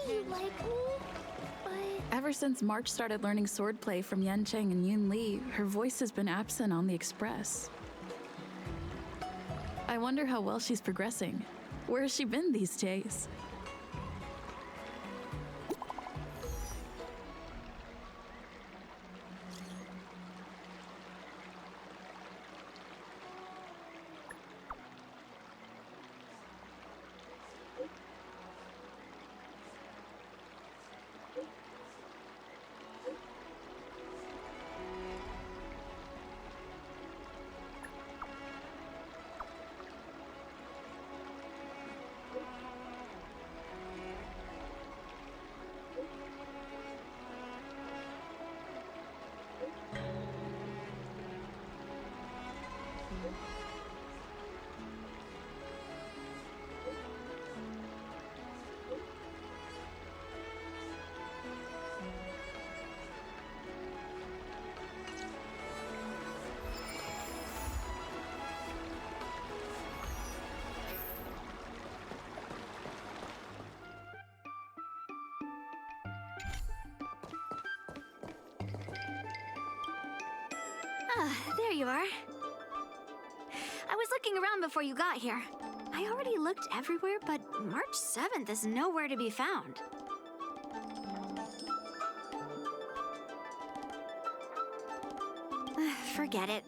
you like me, but... Ever since March started learning swordplay from Yancheng and Yunli, her voice has been absent on the Express. I wonder how well she's progressing. Where has she been these days? There you are. I was looking around before you got here. I already looked everywhere, but March 7th is nowhere to be found. Forget it.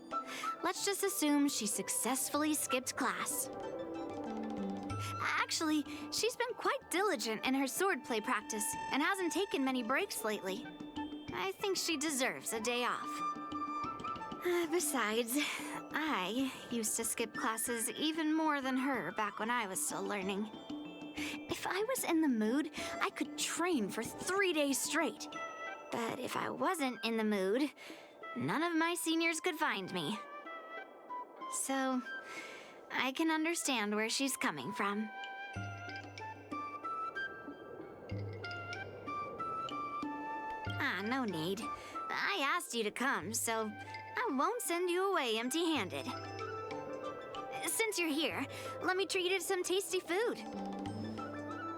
Let's just assume she successfully skipped class. Actually, she's been quite diligent in her swordplay practice and hasn't taken many breaks lately. I think she deserves a day off. Besides, I used to skip classes even more than her back when I was still learning. If I was in the mood, I could train for 3 days straight. But if I wasn't in the mood, none of my seniors could find me. So, I can understand where she's coming from. No need. I asked you to come, so I won't send you away empty-handed. Since you're here, let me treat you to some tasty food.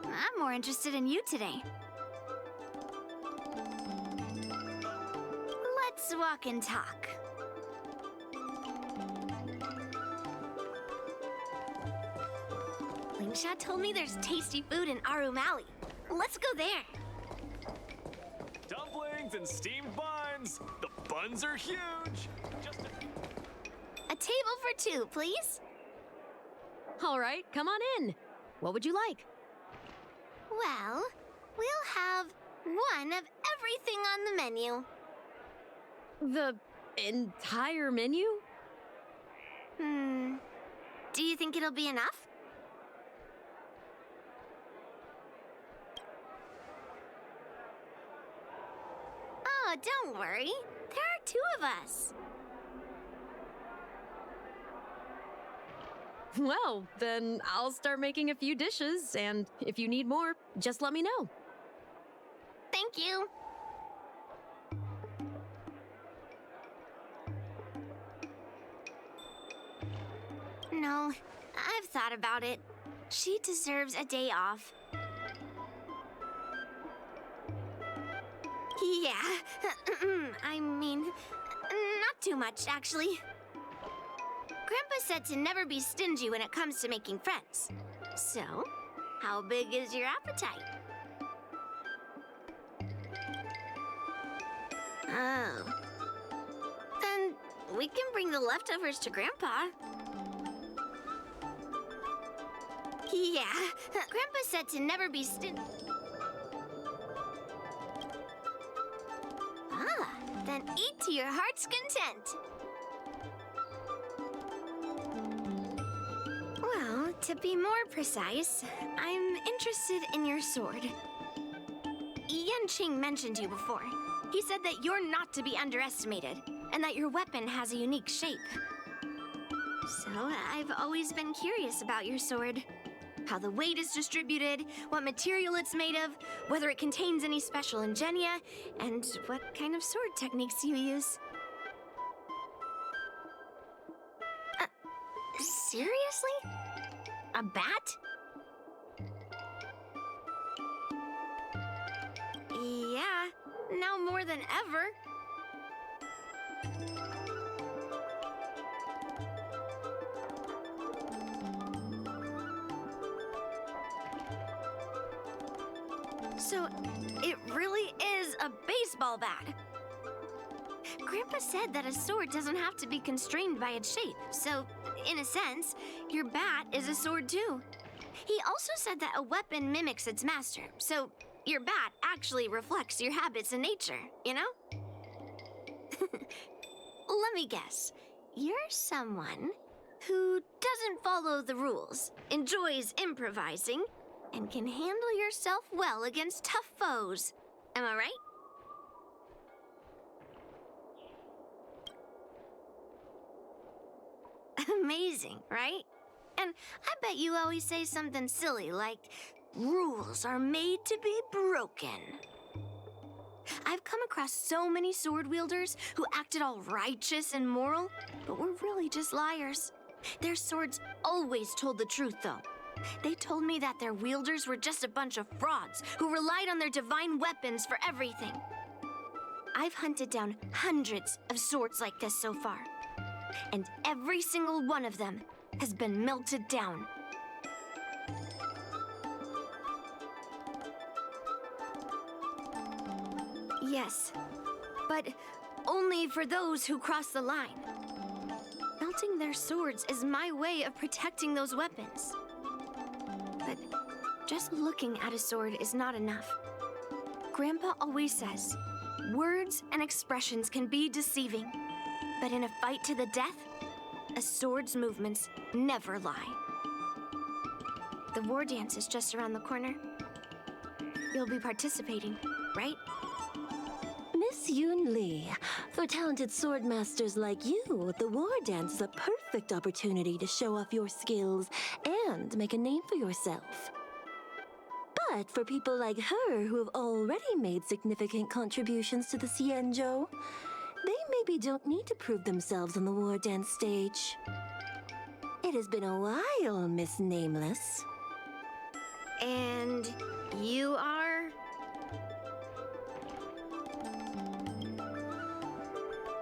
I'm more interested in you today. Let's walk and talk. Lingsha told me there's tasty food in Arum Alley. Let's go there. Dumplings and steamed buns. The buns are huge. A table for 2, please. All right, come on in. What would you like? Well, we'll have one of everything on the menu. The entire menu? Do you think it'll be enough? Oh, don't worry. There are 2 of us. Well, then I'll start making a few dishes, and if you need more, just let me know. Thank you. No, I've thought about it. She deserves a day off. Yeah, I mean, not too much, actually. Grandpa said to never be stingy when it comes to making friends. So, how big is your appetite? Oh. Then we can bring the leftovers to Grandpa. Yeah, Grandpa said to never be stingy. Then eat to your heart's content. Well, to be more precise, I'm interested in your sword. Yanqing mentioned you before. He said that you're not to be underestimated, and that your weapon has a unique shape. So, I've always been curious about your sword. How the weight is distributed, what material it's made of, whether it contains any special ingenia, and what kind of sword techniques you use. Seriously? A bat? now more than ever. So, it really is a baseball bat. Grandpa said that a sword doesn't have to be constrained by its shape, so, in a sense, your bat is a sword too. He also said that a weapon mimics its master, so your bat actually reflects your habits and nature, you know? Let me guess. You're someone who doesn't follow the rules, enjoys improvising, and can handle yourself well against tough foes. Am I right? Amazing, right? And I bet you always say something silly like, rules are made to be broken. I've come across so many sword wielders who acted all righteous and moral, but were really just liars. Their swords always told the truth, though. They told me that their wielders were just a bunch of frauds who relied on their divine weapons for everything. I've hunted down hundreds of swords like this so far, and every single one of them has been melted down. Yes, but only for those who cross the line. Melting their swords is my way of protecting those weapons. But just looking at a sword is not enough. Grandpa always says, words and expressions can be deceiving, but in a fight to the death, a sword's movements never lie. The war dance is just around the corner. You'll be participating, right? Miss Yunli, for talented sword masters like you, the war dance is a perfect opportunity to show off your skills and make a name for yourself. But for people like her who have already made significant contributions to the Xianzhou, they maybe don't need to prove themselves on the war dance stage. It has been a while, Miss Nameless. And you are?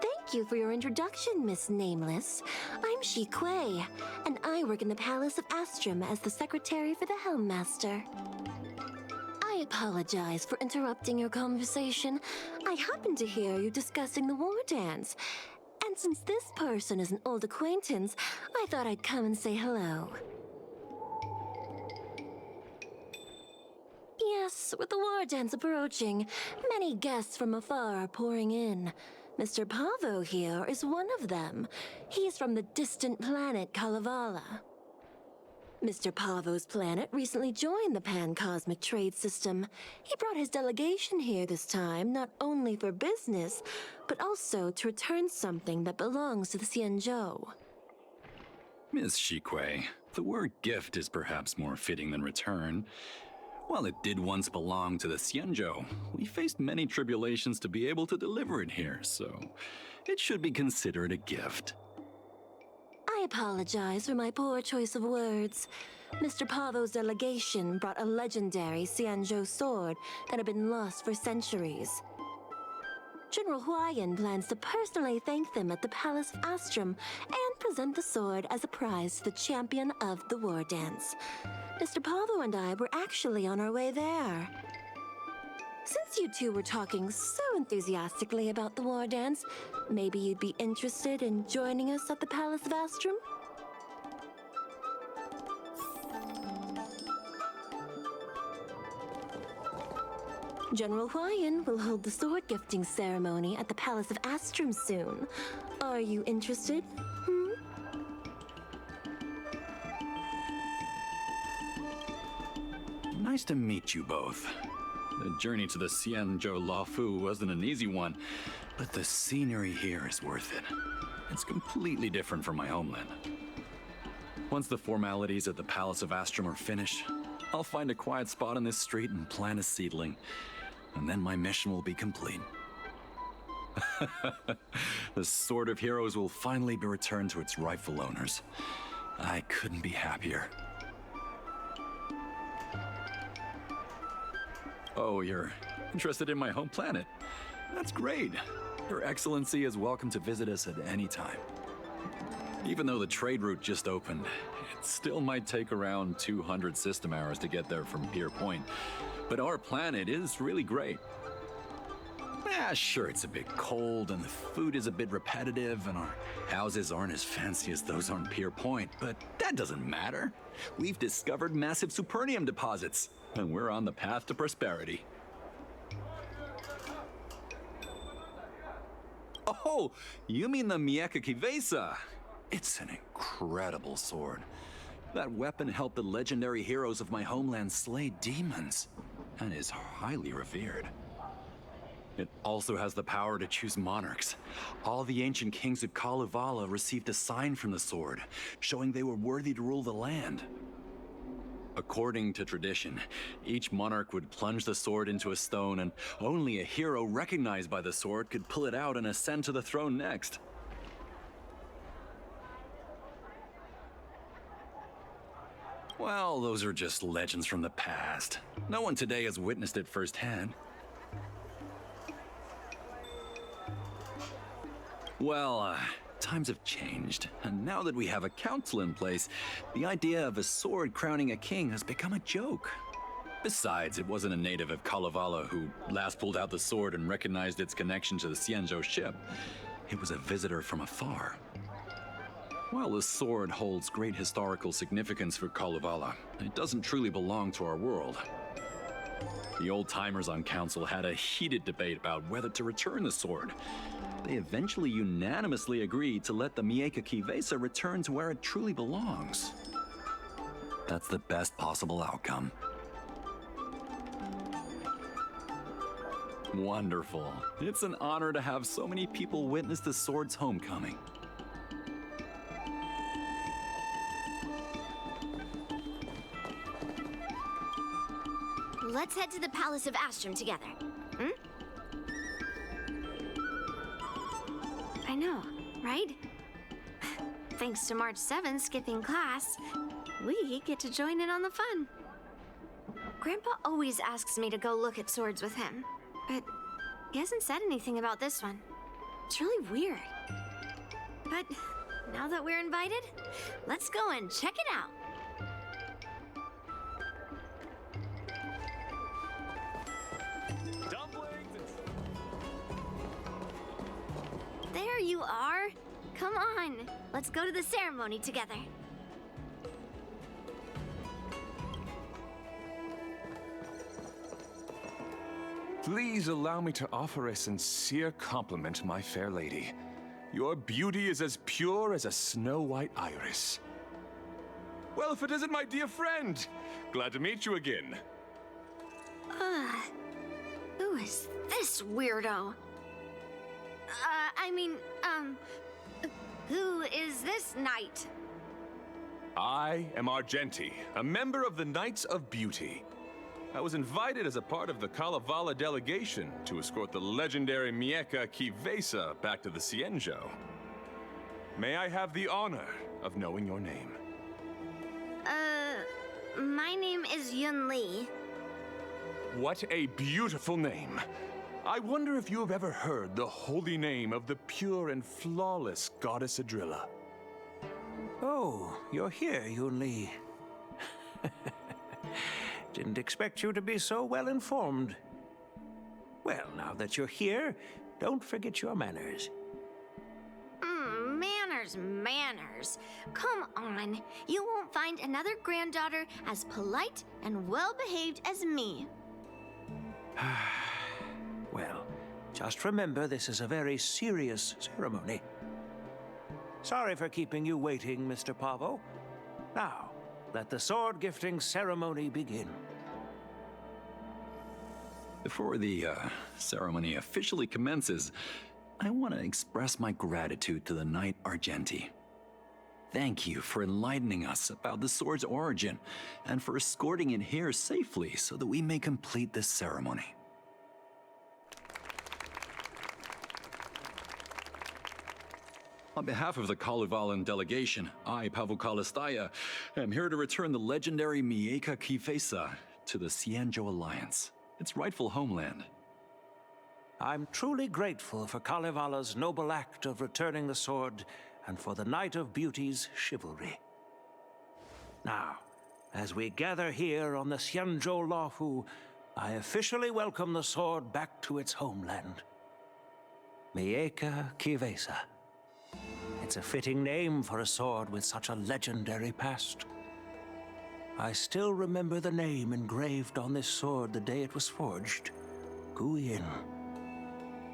Thank you for your introduction, Miss Nameless. I'm Shi Kuei, and I work in the Palace of Astrum as the secretary for the Helmmaster. I apologize for interrupting your conversation. I happened to hear you discussing the war dance, and since this person is an old acquaintance, I thought I'd come and say hello. Yes, with the war dance approaching, many guests from afar are pouring in. Mr. Pavo here is one of them. He's from the distant planet Kalevala. Mr. Pavo's planet recently joined the Pan-Cosmic Trade System. He brought his delegation here this time, not only for business, but also to return something that belongs to the Xianzhou. Miss Shikui, the word gift is perhaps more fitting than return. While it did once belong to the Xianzhou, we faced many tribulations to be able to deliver it here, so it should be considered a gift. I apologize for my poor choice of words. Mr. Pavo's delegation brought a legendary Xianzhou sword that had been lost for centuries. General Huayan plans to personally thank them at the Palace of Astrum and present the sword as a prize to the champion of the war dance. Mr. Pavo and I were actually on our way there. Since you two were talking so enthusiastically about the war dance, maybe you'd be interested in joining us at the Palace of Astrum? General Huayan will hold the sword gifting ceremony at the Palace of Astrum soon. Are you interested? Nice to meet you both. The journey to the Xianzhou Laofu wasn't an easy one, but the scenery here is worth it. It's completely different from my homeland. Once the formalities at the Palace of Astrum are finished, I'll find a quiet spot on this street and plant a seedling, and then my mission will be complete. The Sword of Heroes will finally be returned to its rightful owners. I couldn't be happier. Oh, you're interested in my home planet? That's great. Your Excellency is welcome to visit us at any time. Even though the trade route just opened, it still might take around 200 system hours to get there from Pier Point. But our planet is really great. Yeah, sure, it's a bit cold and the food is a bit repetitive and our houses aren't as fancy as those on Pier Point, but that doesn't matter. We've discovered massive supernium deposits and we're on the path to prosperity. Oh, you mean the Mieka Kivesa? It's an incredible sword. That weapon helped the legendary heroes of my homeland slay demons and is highly revered. It also has the power to choose monarchs. All the ancient kings of Kalevala received a sign from the sword, showing they were worthy to rule the land. According to tradition, each monarch would plunge the sword into a stone, and only a hero recognized by the sword could pull it out and ascend to the throne next. Well, those are just legends from the past. No one today has witnessed it firsthand. Well, times have changed, and now that we have a council in place, the idea of a sword crowning a king has become a joke. Besides, it wasn't a native of Kalevala who last pulled out the sword and recognized its connection to the Xianzhou ship. It was a visitor from afar. While the sword holds great historical significance for Kalevala, it doesn't truly belong to our world. The old-timers on council had a heated debate about whether to return the sword. They eventually unanimously agreed to let the Mieka Kivesa return to where it truly belongs. That's the best possible outcome. Wonderful. It's an honor to have so many people witness the sword's homecoming. Let's head to the Palace of Astrum together. Hmm? I know, right? Thanks to March 7th skipping class, we get to join in on the fun. Grandpa always asks me to go look at swords with him, but he hasn't said anything about this one. It's really weird. But now that we're invited, let's go and check it out. There you are. Come on, let's go to the ceremony together. Please allow me to offer a sincere compliment, my fair lady. Your beauty is as pure as a snow-white iris. Well, if it isn't my dear friend, glad to meet you again. Who is this weirdo? Who is this knight? I am Argenti, a member of the Knights of Beauty. I was invited as a part of the Kalevala delegation to escort the legendary Mieka Kivesa back to the Xianzhou. May I have the honor of knowing your name? My name is Yunli. What a beautiful name. I wonder if you have ever heard the holy name of the pure and flawless goddess Adrilla. Oh, you're here, Yunli. Didn't expect you to be so well informed. Well, now that you're here, don't forget your manners. Manners. Come on. You won't find another granddaughter as polite and well-behaved as me. Well, just remember this is a very serious ceremony. Sorry for keeping you waiting, Mr. Pavo. Now, let the sword gifting ceremony begin. Before the ceremony officially commences, I want to express my gratitude to the Knight Argenti. Thank you for enlightening us about the sword's origin and for escorting it here safely so that we may complete this ceremony. On behalf of the Kalevalan delegation, I, Pavel Kalistaya, am here to return the legendary Mieka Kivesa to the Xianzhou Alliance, its rightful homeland. I'm truly grateful for Kalevala's noble act of returning the sword and for the Knight of Beauty's chivalry. Now, as we gather here on the Xianzhou Luofu, I officially welcome the sword back to its homeland. Mieka Kivesa. It's a fitting name for a sword with such a legendary past. I still remember the name engraved on this sword the day it was forged. Guyin.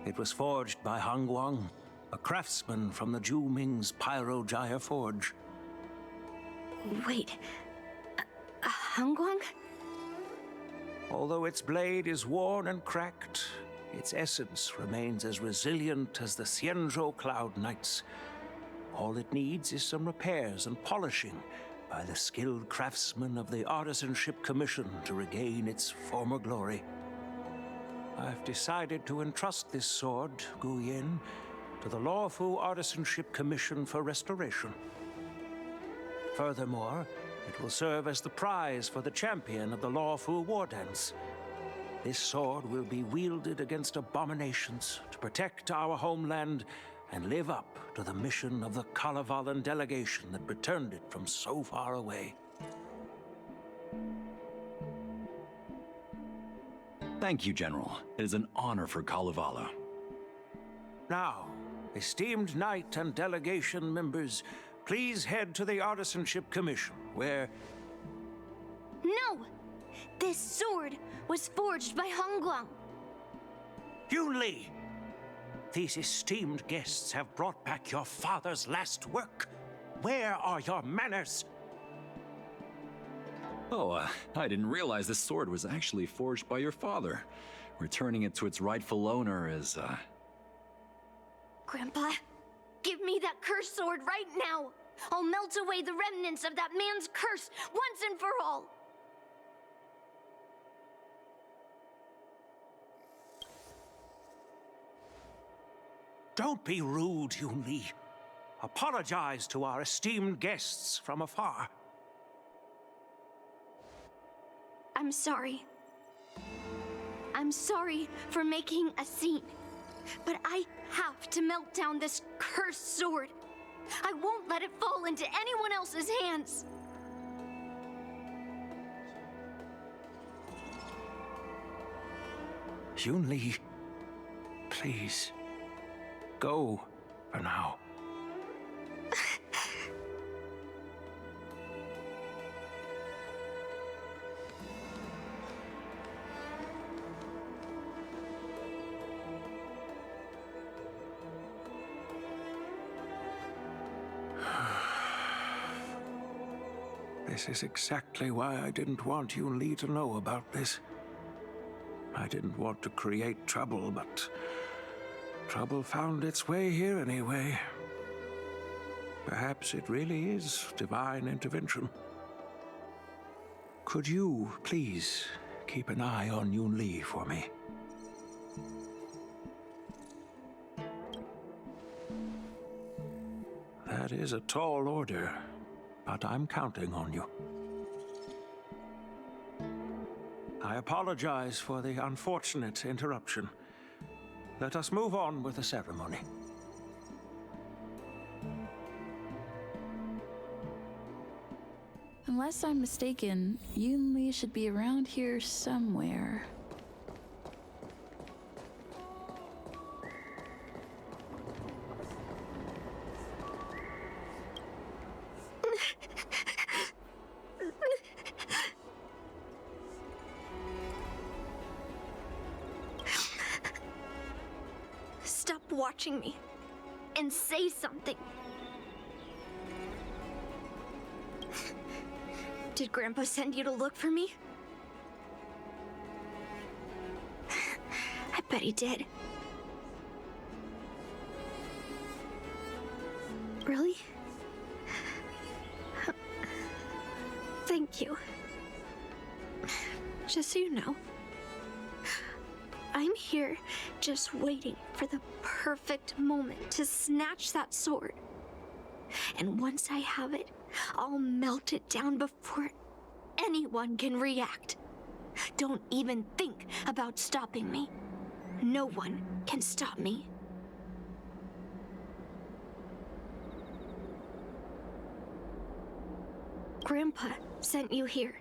It was forged by Hangguang, a craftsman from the Zhu Ming's Pyrojaya Forge. Wait, a Hangguang? Although its blade is worn and cracked, its essence remains as resilient as the Xianzhou Cloud Knights. All it needs is some repairs and polishing by the skilled craftsmen of the Artisanship Commission to regain its former glory. I've decided to entrust this sword, Guyin, to the Luofu Artisanship Commission for restoration. Furthermore, it will serve as the prize for the champion of the Luofu War Dance. This sword will be wielded against abominations to protect our homeland and live up to the mission of the Kalevalan delegation that returned it from so far away. Thank you, General. It is an honor for Kalevala. Now, esteemed Knight and delegation members, please head to the Artisanship Commission, where... No! This sword was forged by Hangguang. Yunli! These esteemed guests have brought back your father's last work. Where are your manners? Oh, I didn't realize this sword was actually forged by your father. Returning it to its rightful owner is, Grandpa, give me that cursed sword right now! I'll melt away the remnants of that man's curse once and for all! Don't be rude, Yunli. Apologize to our esteemed guests from afar. I'm sorry. I'm sorry for making a scene. But I have to melt down this cursed sword. I won't let it fall into anyone else's hands. Yunli, please, go for now. This is exactly why I didn't want Yunli to know about this. I didn't want to create trouble, but trouble found its way here anyway. Perhaps it really is divine intervention. Could you, please, keep an eye on Yunli for me? That is a tall order, but I'm counting on you. I apologize for the unfortunate interruption. Let us move on with the ceremony. Unless I'm mistaken, Yunli should be around here somewhere. Stop watching me and say something. Did Grandpa send you to look for me? I bet he did. Really? Thank you. Just so you know, I'm here just waiting for the perfect moment to snatch that sword. And once I have it, I'll melt it down before anyone can react. Don't even think about stopping me. No one can stop me. Grandpa sent you here.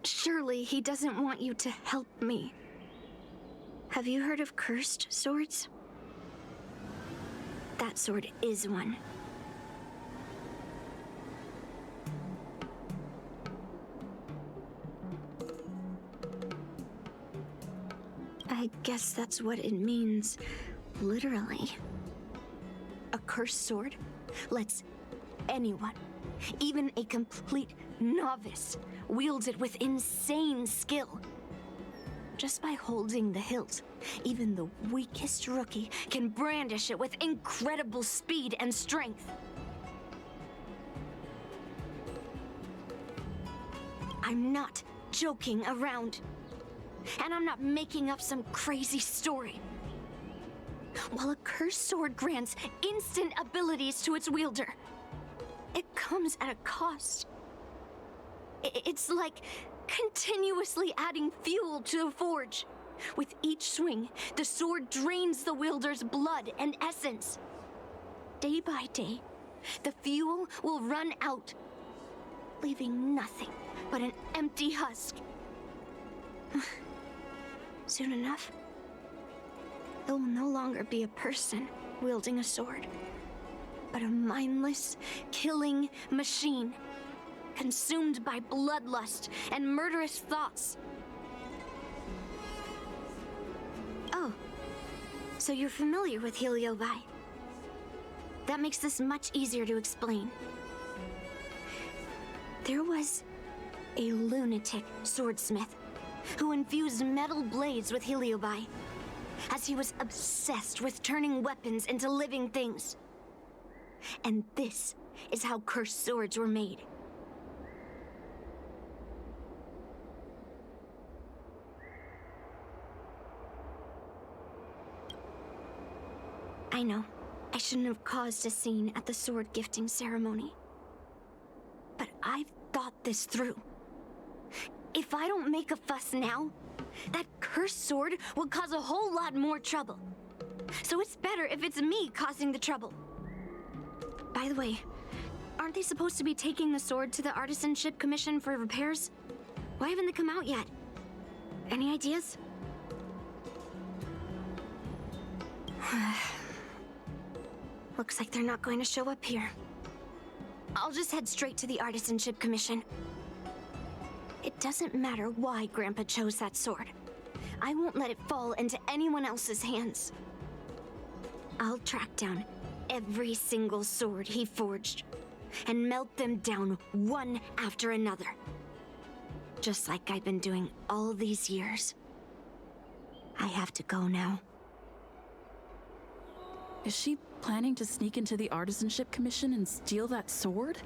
Surely he doesn't want you to help me. Have you heard of cursed swords? That sword is one. I guess that's what it means, literally. A cursed sword lets anyone, even a complete novice, wield it with insane skill. Just by holding the hilt, even the weakest rookie can brandish it with incredible speed and strength. I'm not joking around. And I'm not making up some crazy story. While a cursed sword grants instant abilities to its wielder, it comes at a cost. It's like continuously adding fuel to the forge. With each swing, the sword drains the wielder's blood and essence. Day by day, the fuel will run out, leaving nothing but an empty husk. Soon enough, it will no longer be a person wielding a sword, but a mindless, killing machine, consumed by bloodlust and murderous thoughts. Oh, so you're familiar with Hoyoverse. That makes this much easier to explain. There was a lunatic swordsmith who infused metal blades with Hoyoverse, as he was obsessed with turning weapons into living things. And this is how cursed swords were made. I know, I shouldn't have caused a scene at the sword gifting ceremony. But I've thought this through. If I don't make a fuss now, that cursed sword will cause a whole lot more trouble. So it's better if it's me causing the trouble. By the way, aren't they supposed to be taking the sword to the Artisanship Commission for repairs? Why haven't they come out yet? Any ideas? Looks like they're not going to show up here. I'll just head straight to the Artisanship Commission. It doesn't matter why Grandpa chose that sword. I won't let it fall into anyone else's hands. I'll track down every single sword he forged and melt them down one after another. Just like I've been doing all these years. I have to go now. Is she planning to sneak into the Artisanship Commission and steal that sword?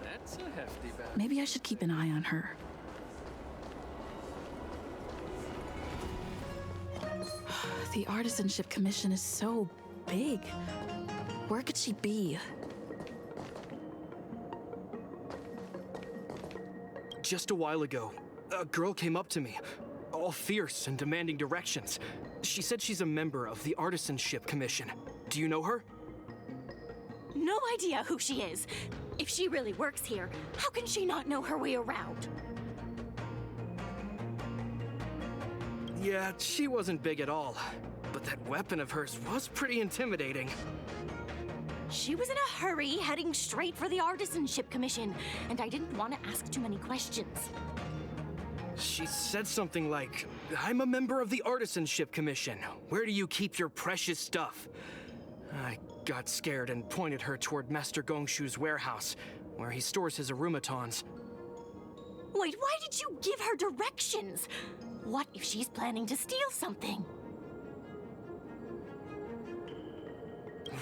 That's a hefty bet. Maybe I should keep an eye on her. The Artisanship Commission is so big. Where could she be? Just a while ago, a girl came up to me, all fierce and demanding directions. She said she's a member of the Artisanship Commission. Do you know her? No idea who she is. If she really works here, how can she not know her way around? Yeah, she wasn't big at all. But that weapon of hers was pretty intimidating. She was in a hurry, heading straight for the Artisanship Commission, and I didn't want to ask too many questions. She said something like, "I'm a member of the Artisanship Commission. Where do you keep your precious stuff?" I got scared and pointed her toward Master Gongshu's warehouse, where he stores his arumatons. Wait, why did you give her directions? What if she's planning to steal something?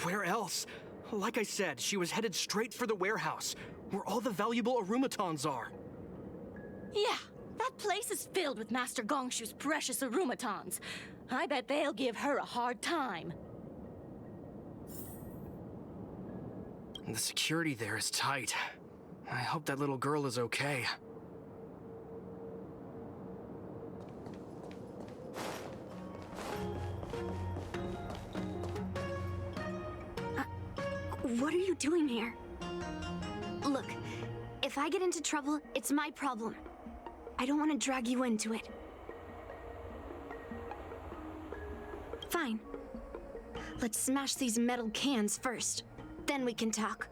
Where else? Like I said, she was headed straight for the warehouse, where all the valuable arumatons are. Yeah, that place is filled with Master Gongshu's precious arumatons. I bet they'll give her a hard time. The security there is tight. I hope that little girl is okay. What are you doing here? Look, if I get into trouble, it's my problem. I don't want to drag you into it. Fine. Let's smash these metal cans first. Then we can talk.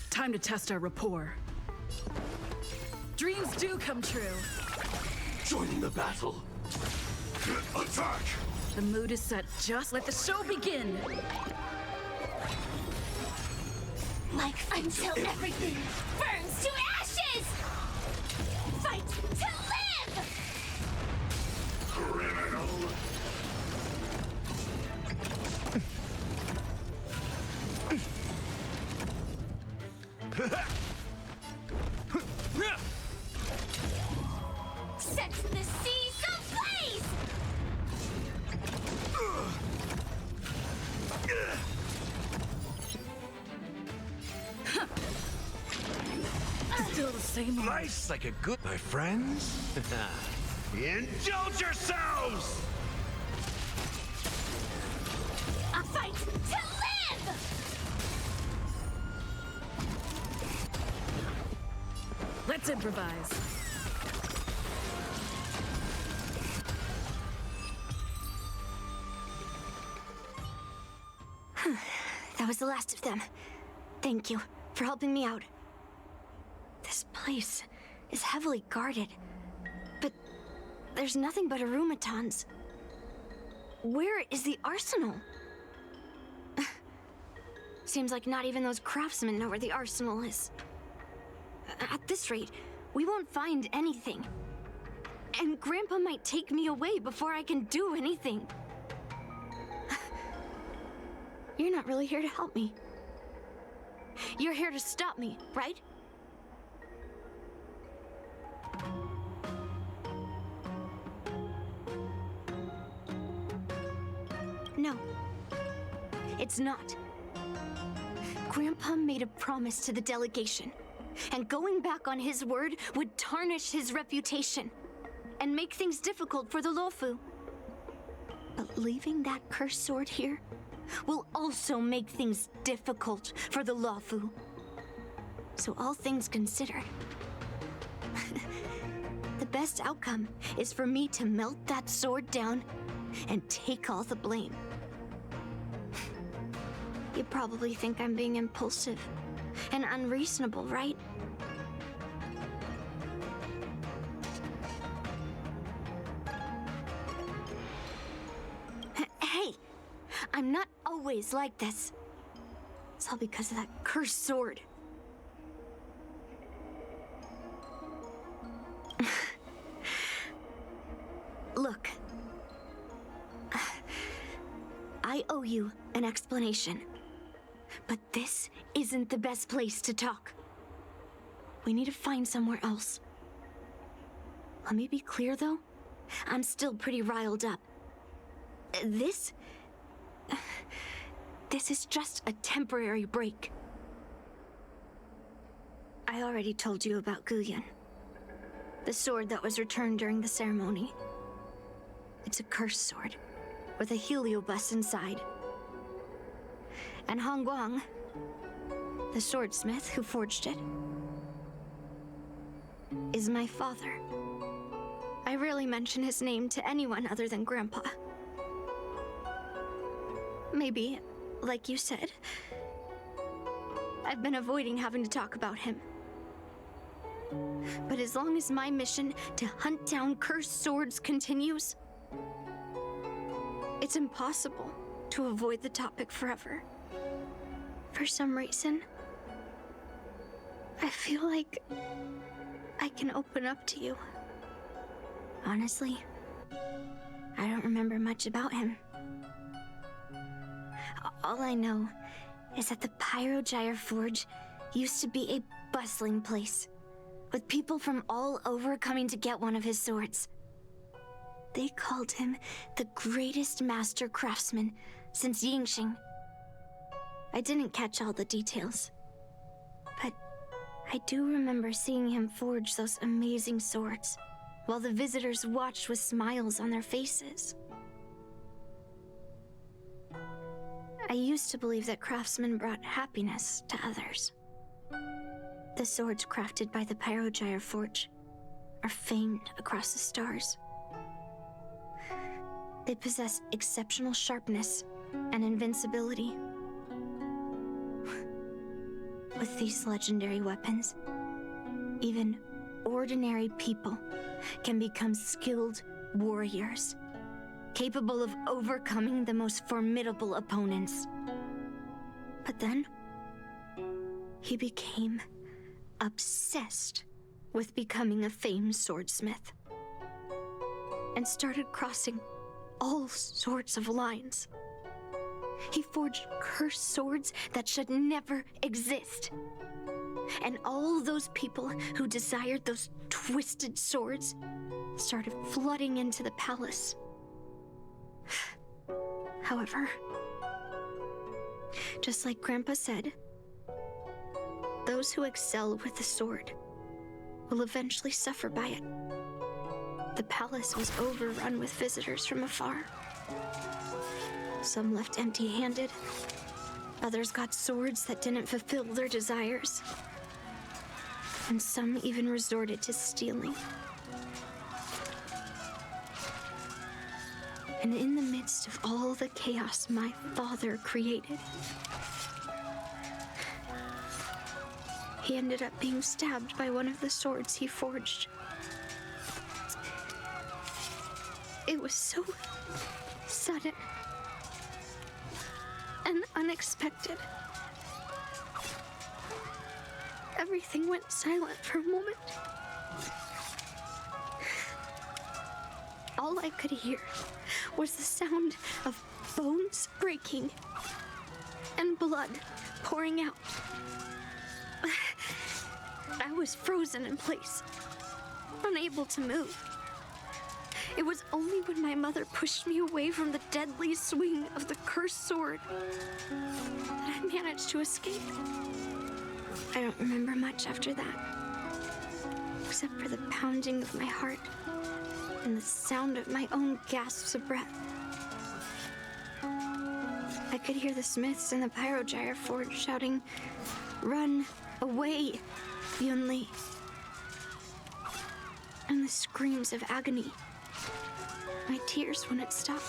Time to test our rapport. Dreams do come true. Joining the battle. Attack! The mood is set. Just let the show begin. Like until everything burns to ashes! Fight to live! Criminal! Set the seas ablaze! Still the same. Life's like a good... My friends? Indulge yourselves! A fight to live! Let's improvise. That was the last of them. Thank you for helping me out. This place is heavily guarded, but there's nothing but arumatons. Where is the arsenal? Seems like not even those craftsmen know where the arsenal is. At this rate, we won't find anything. And Grandpa might take me away before I can do anything. You're not really here to help me. You're here to stop me, right? No. It's not. Grandpa made a promise to the delegation, and going back on his word would tarnish his reputation and make things difficult for the Luofu. But leaving that cursed sword here will also make things difficult for the Luofu. So all things considered, the best outcome is for me to melt that sword down and take all the blame. You probably think I'm being impulsive and unreasonable, right? Hey, I'm not always like this. It's all because of that cursed sword. Look, I owe you an explanation. But this isn't the best place to talk. We need to find somewhere else. Let me be clear, though. I'm still pretty riled up. This is just a temporary break. I already told you about Guyan, the sword that was returned during the ceremony. It's a cursed sword with a heliobus inside. And Hongguang, the swordsmith who forged it, is my father. I rarely mention his name to anyone other than Grandpa. Maybe, like you said, I've been avoiding having to talk about him. But as long as my mission to hunt down cursed swords continues, it's impossible to avoid the topic forever. For some reason, I feel like I can open up to you. Honestly, I don't remember much about him. All I know is that the Pyrogyre Forge used to be a bustling place, with people from all over coming to get one of his swords. They called him the greatest master craftsman since Yingxing. I didn't catch all the details, but I do remember seeing him forge those amazing swords, while the visitors watched with smiles on their faces. I used to believe that craftsmen brought happiness to others. The swords crafted by the Pyrogyre Forge are famed across the stars. They possess exceptional sharpness and invincibility. With these legendary weapons, even ordinary people can become skilled warriors, capable of overcoming the most formidable opponents. But then, he became obsessed with becoming a famed swordsmith, and started crossing all sorts of lines. He forged cursed swords that should never exist. And all those people who desired those twisted swords started flooding into the palace. However, just like Grandpa said, those who excel with the sword will eventually suffer by it. The palace was overrun with visitors from afar. Some left empty-handed. Others got swords that didn't fulfill their desires. And some even resorted to stealing. And in the midst of all the chaos my father created, he ended up being stabbed by one of the swords he forged. It was so sudden and unexpected. Everything went silent for a moment. All I could hear was the sound of bones breaking and blood pouring out. I was frozen in place, unable to move. It was only when my mother pushed me away from the deadly swing of the cursed sword that I managed to escape. I don't remember much after that, except for the pounding of my heart and the sound of my own gasps of breath. I could hear the smiths in the Pyrogyre Forge shouting, "Run away, Yunli," and the screams of agony. My tears wouldn't stop,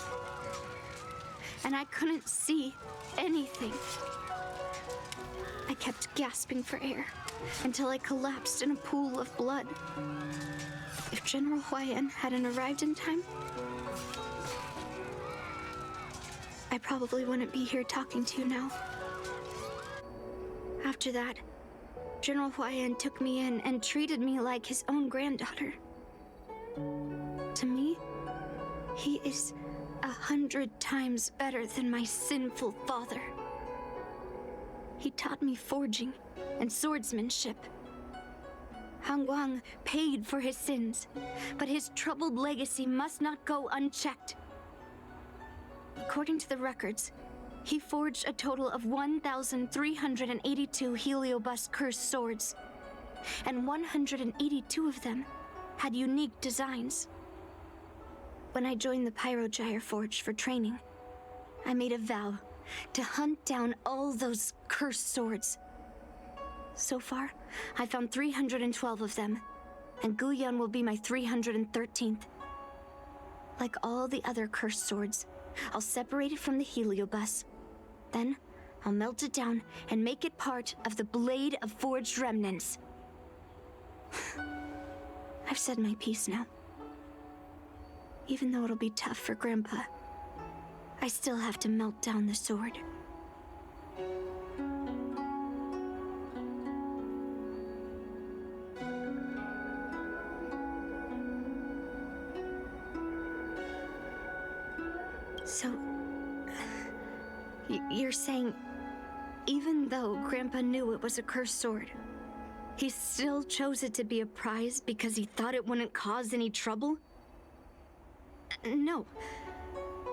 and I couldn't see anything. I kept gasping for air until I collapsed in a pool of blood. If General Huayan hadn't arrived in time, I probably wouldn't be here talking to you now. After that, General Huayan took me in and treated me like his own granddaughter. To me, he is 100 times better than my sinful father. He taught me forging and swordsmanship. Han Guang paid for his sins, but his troubled legacy must not go unchecked. According to the records, he forged a total of 1,382 Heliobus cursed swords, and 182 of them had unique designs. When I joined the Pyrogyre Forge for training, I made a vow to hunt down all those cursed swords. So far, I found 312 of them, and Guyan will be my 313th. Like all the other cursed swords, I'll separate it from the Heliobus. Then, I'll melt it down and make it part of the Blade of Forged Remnants. I've said my piece now. Even though it'll be tough for Grandpa, I still have to melt down the sword. So, you're saying, even though Grandpa knew it was a cursed sword, he still chose it to be a prize because he thought it wouldn't cause any trouble? No.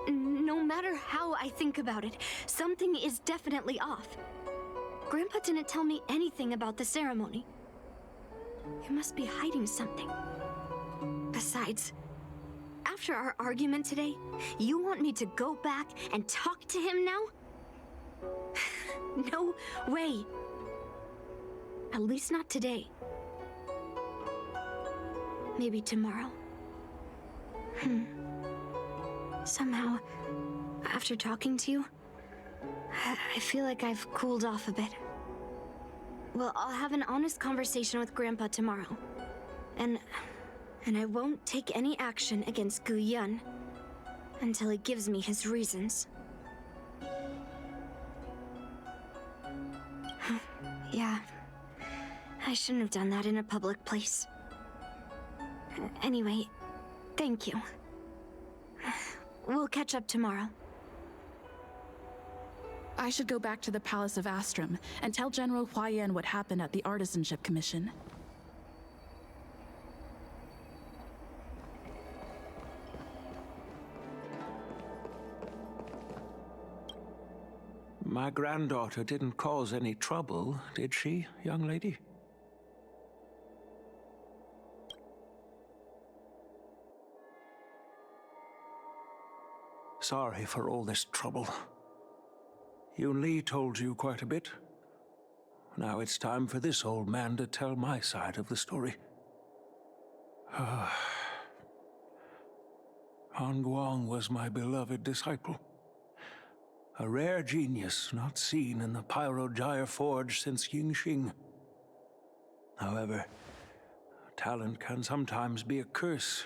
No matter how I think about it, something is definitely off. Grandpa didn't tell me anything about the ceremony. He must be hiding something. Besides, after our argument today, you want me to go back and talk to him now? No way. At least not today. Maybe tomorrow. Somehow, after talking to you, I feel like I've cooled off a bit. Well, I'll have an honest conversation with Grandpa tomorrow. And I won't take any action against Gu Yun until he gives me his reasons. Yeah, I shouldn't have done that in a public place. Anyway, thank you. We'll catch up tomorrow. I should go back to the Palace of Astrum and tell General Huayan what happened at the Artisanship Commission. My granddaughter didn't cause any trouble, did she, young lady? Sorry for all this trouble. Yunli told you quite a bit. Now it's time for this old man to tell my side of the story. Han Guang was my beloved disciple. A rare genius not seen in the Pyrogyre Forge since Yingxing. However, talent can sometimes be a curse.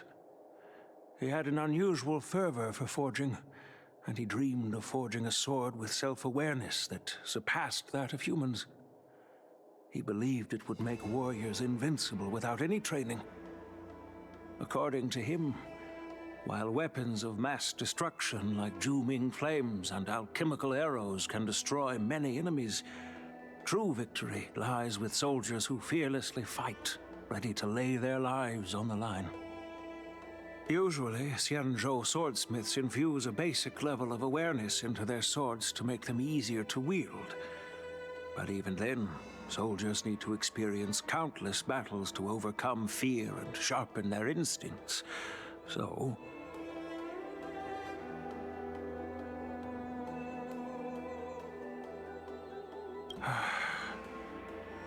He had an unusual fervor for forging, and he dreamed of forging a sword with self-awareness that surpassed that of humans. He believed it would make warriors invincible without any training. According to him, while weapons of mass destruction like Juming flames and alchemical arrows can destroy many enemies, true victory lies with soldiers who fearlessly fight, ready to lay their lives on the line. Usually, Xianzhou swordsmiths infuse a basic level of awareness into their swords to make them easier to wield. But even then, soldiers need to experience countless battles to overcome fear and sharpen their instincts. So,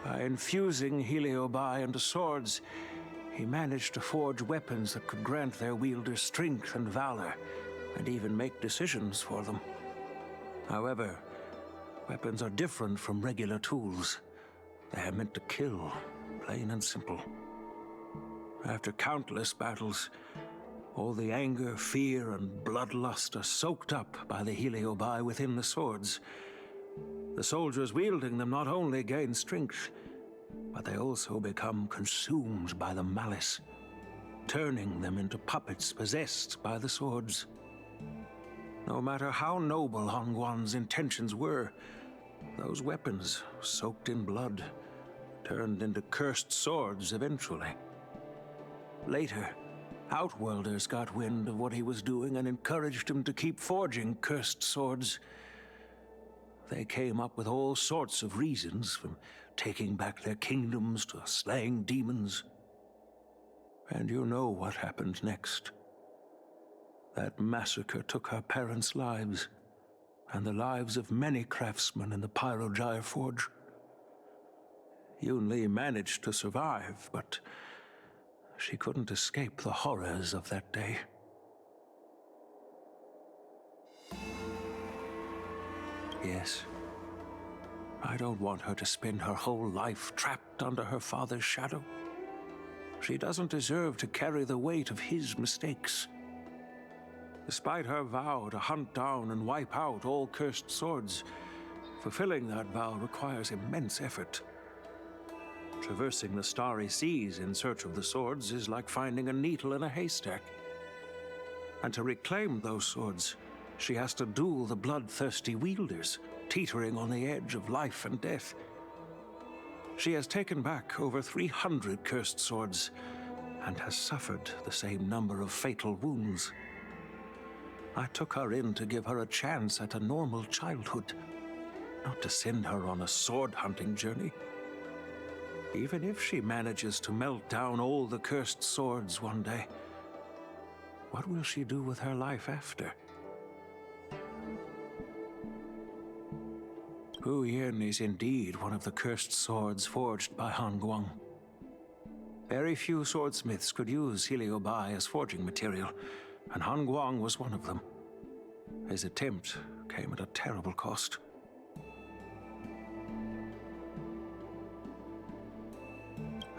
by infusing Heliobi into swords, he managed to forge weapons that could grant their wielders strength and valor, and even make decisions for them. However, weapons are different from regular tools. They are meant to kill, plain and simple. After countless battles, all the anger, fear, and bloodlust are soaked up by the Heliobi within the swords. The soldiers wielding them not only gain strength, but they also become consumed by the malice, turning them into puppets possessed by the swords. No matter how noble Han Guan's intentions were, those weapons, soaked in blood, turned into cursed swords eventually. Later, outworlders got wind of what he was doing and encouraged him to keep forging cursed swords. They came up with all sorts of reasons, from taking back their kingdoms to slaying demons. And you know what happened next. That massacre took her parents' lives, and the lives of many craftsmen in the Pyrogyre Forge. Yunli managed to survive, but she couldn't escape the horrors of that day. Yes. I don't want her to spend her whole life trapped under her father's shadow. She doesn't deserve to carry the weight of his mistakes. Despite her vow to hunt down and wipe out all cursed swords, fulfilling that vow requires immense effort. Traversing the starry seas in search of the swords is like finding a needle in a haystack. And to reclaim those swords, she has to duel the bloodthirsty wielders, teetering on the edge of life and death. She has taken back over 300 cursed swords, and has suffered the same number of fatal wounds. I took her in to give her a chance at a normal childhood, not to send her on a sword-hunting journey. Even if she manages to melt down all the cursed swords one day, what will she do with her life after? Gu Yin is indeed one of the cursed swords forged by Han Guang. Very few swordsmiths could use Heliobai as forging material, and Han Guang was one of them. His attempt came at a terrible cost.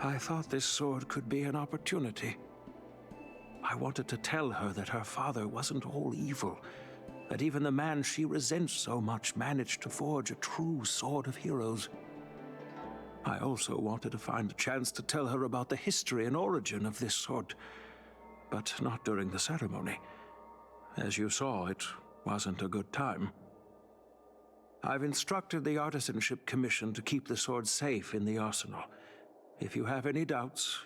I thought this sword could be an opportunity. I wanted to tell her that her father wasn't all evil, that even the man she resents so much managed to forge a true sword of heroes. I also wanted to find a chance to tell her about the history and origin of this sword, but not during the ceremony. As you saw, it wasn't a good time. I've instructed the Artisanship Commission to keep the sword safe in the arsenal. If you have any doubts,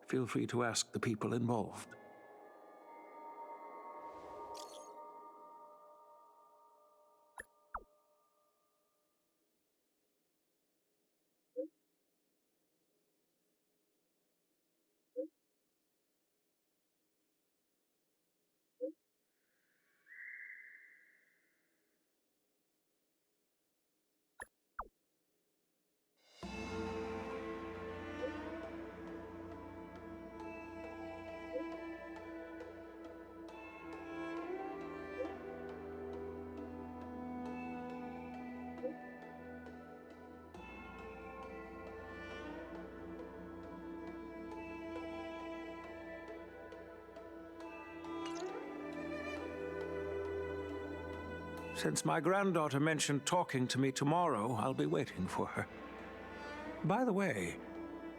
feel free to ask the people involved. Since my granddaughter mentioned talking to me tomorrow, I'll be waiting for her. By the way,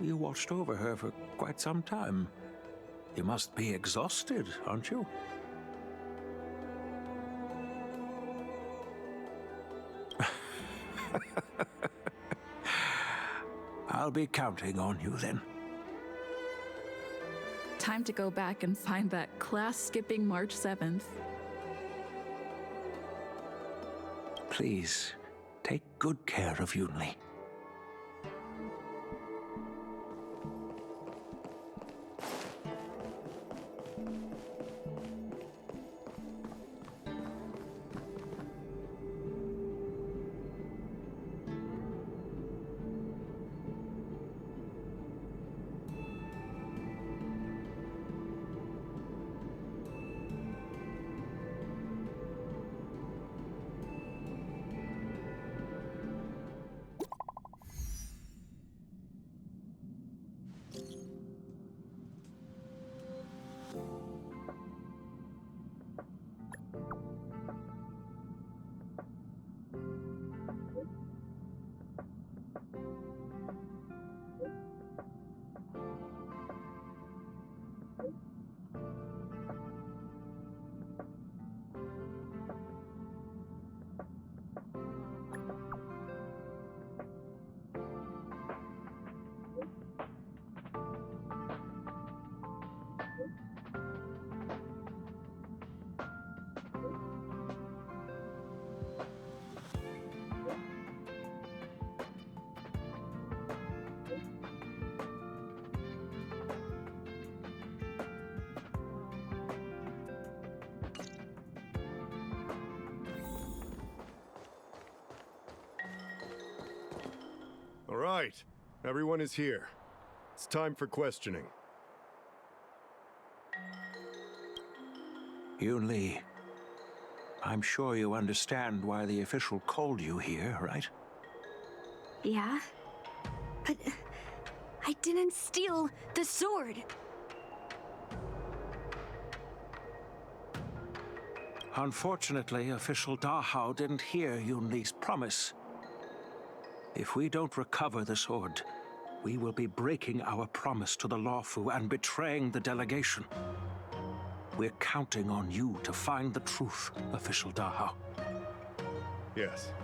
you watched over her for quite some time. You must be exhausted, aren't you? I'll be counting on you then. Time to go back and find that class-skipping March 7th. Please, take good care of Yunli. All right, everyone is here. It's time for questioning. Yunli, I'm sure you understand why the official called you here, right? Yeah? But I didn't steal the sword. Unfortunately, official Dahao didn't hear Yunli's promise. If we don't recover the sword, we will be breaking our promise to the Lawfu and betraying the delegation. We're counting on you to find the truth, official Dahao. Yes.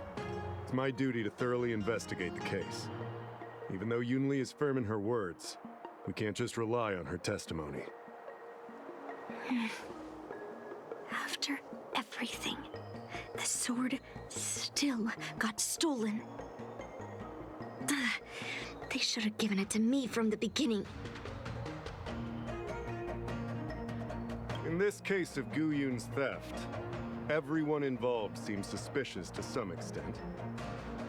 It's my duty to thoroughly investigate the case. Even though Yunli is firm in her words, we can't just rely on her testimony. After everything, the sword still got stolen. They should have given it to me from the beginning. In this case of Gu Yun's theft, everyone involved seems suspicious to some extent.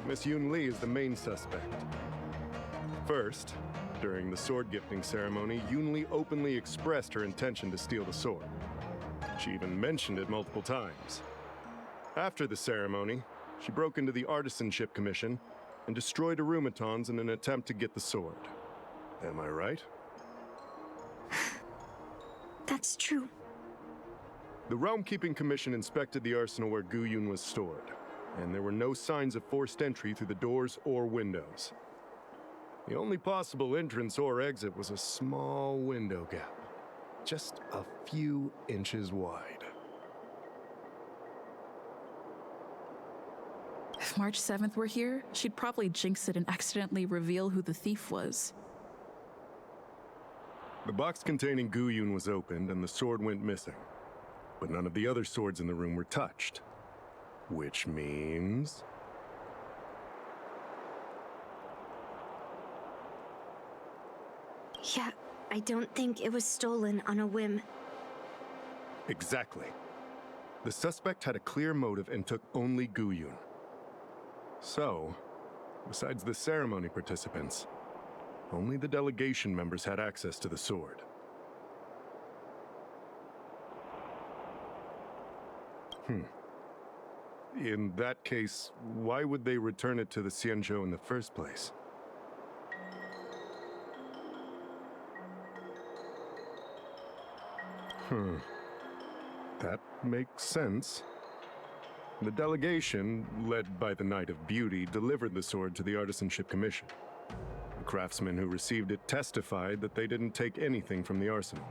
Miss Yunli is the main suspect. First, during the sword gifting ceremony, Yunli openly expressed her intention to steal the sword. She even mentioned it multiple times. After the ceremony, she broke into the Artisanship Commission and destroyed Arumatons in an attempt to get the sword. Am I right? That's true. The Realm Keeping Commission inspected the arsenal where Gu Yun was stored, and there were no signs of forced entry through the doors or windows. The only possible entrance or exit was a small window gap, just a few inches wide. If March 7th were here, she'd probably jinx it and accidentally reveal who the thief was. The box containing Gu Yun was opened and the sword went missing, but none of the other swords in the room were touched. Which means... Yeah, I don't think it was stolen on a whim. Exactly. The suspect had a clear motive and took only Gu Yun. So, besides the ceremony participants, only the delegation members had access to the sword. In that case, why would they return it to the Xianzhou in the first place? That makes sense. The delegation, led by the Knight of Beauty, delivered the sword to the Artisanship Commission. The craftsmen who received it testified that they didn't take anything from the arsenal.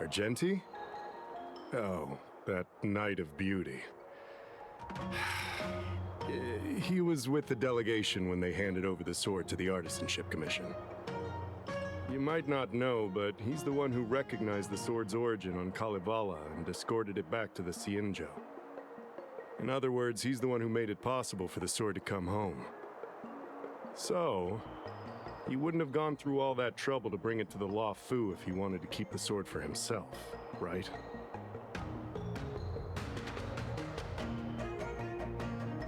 Argenti? Oh, that Knight of Beauty. He was with the delegation when they handed over the sword to the Artisanship Commission. You might not know, but he's the one who recognized the sword's origin on Kalevala and escorted it back to the Xianzhou. In other words, he's the one who made it possible for the sword to come home. So, he wouldn't have gone through all that trouble to bring it to the Law Fu if he wanted to keep the sword for himself, right?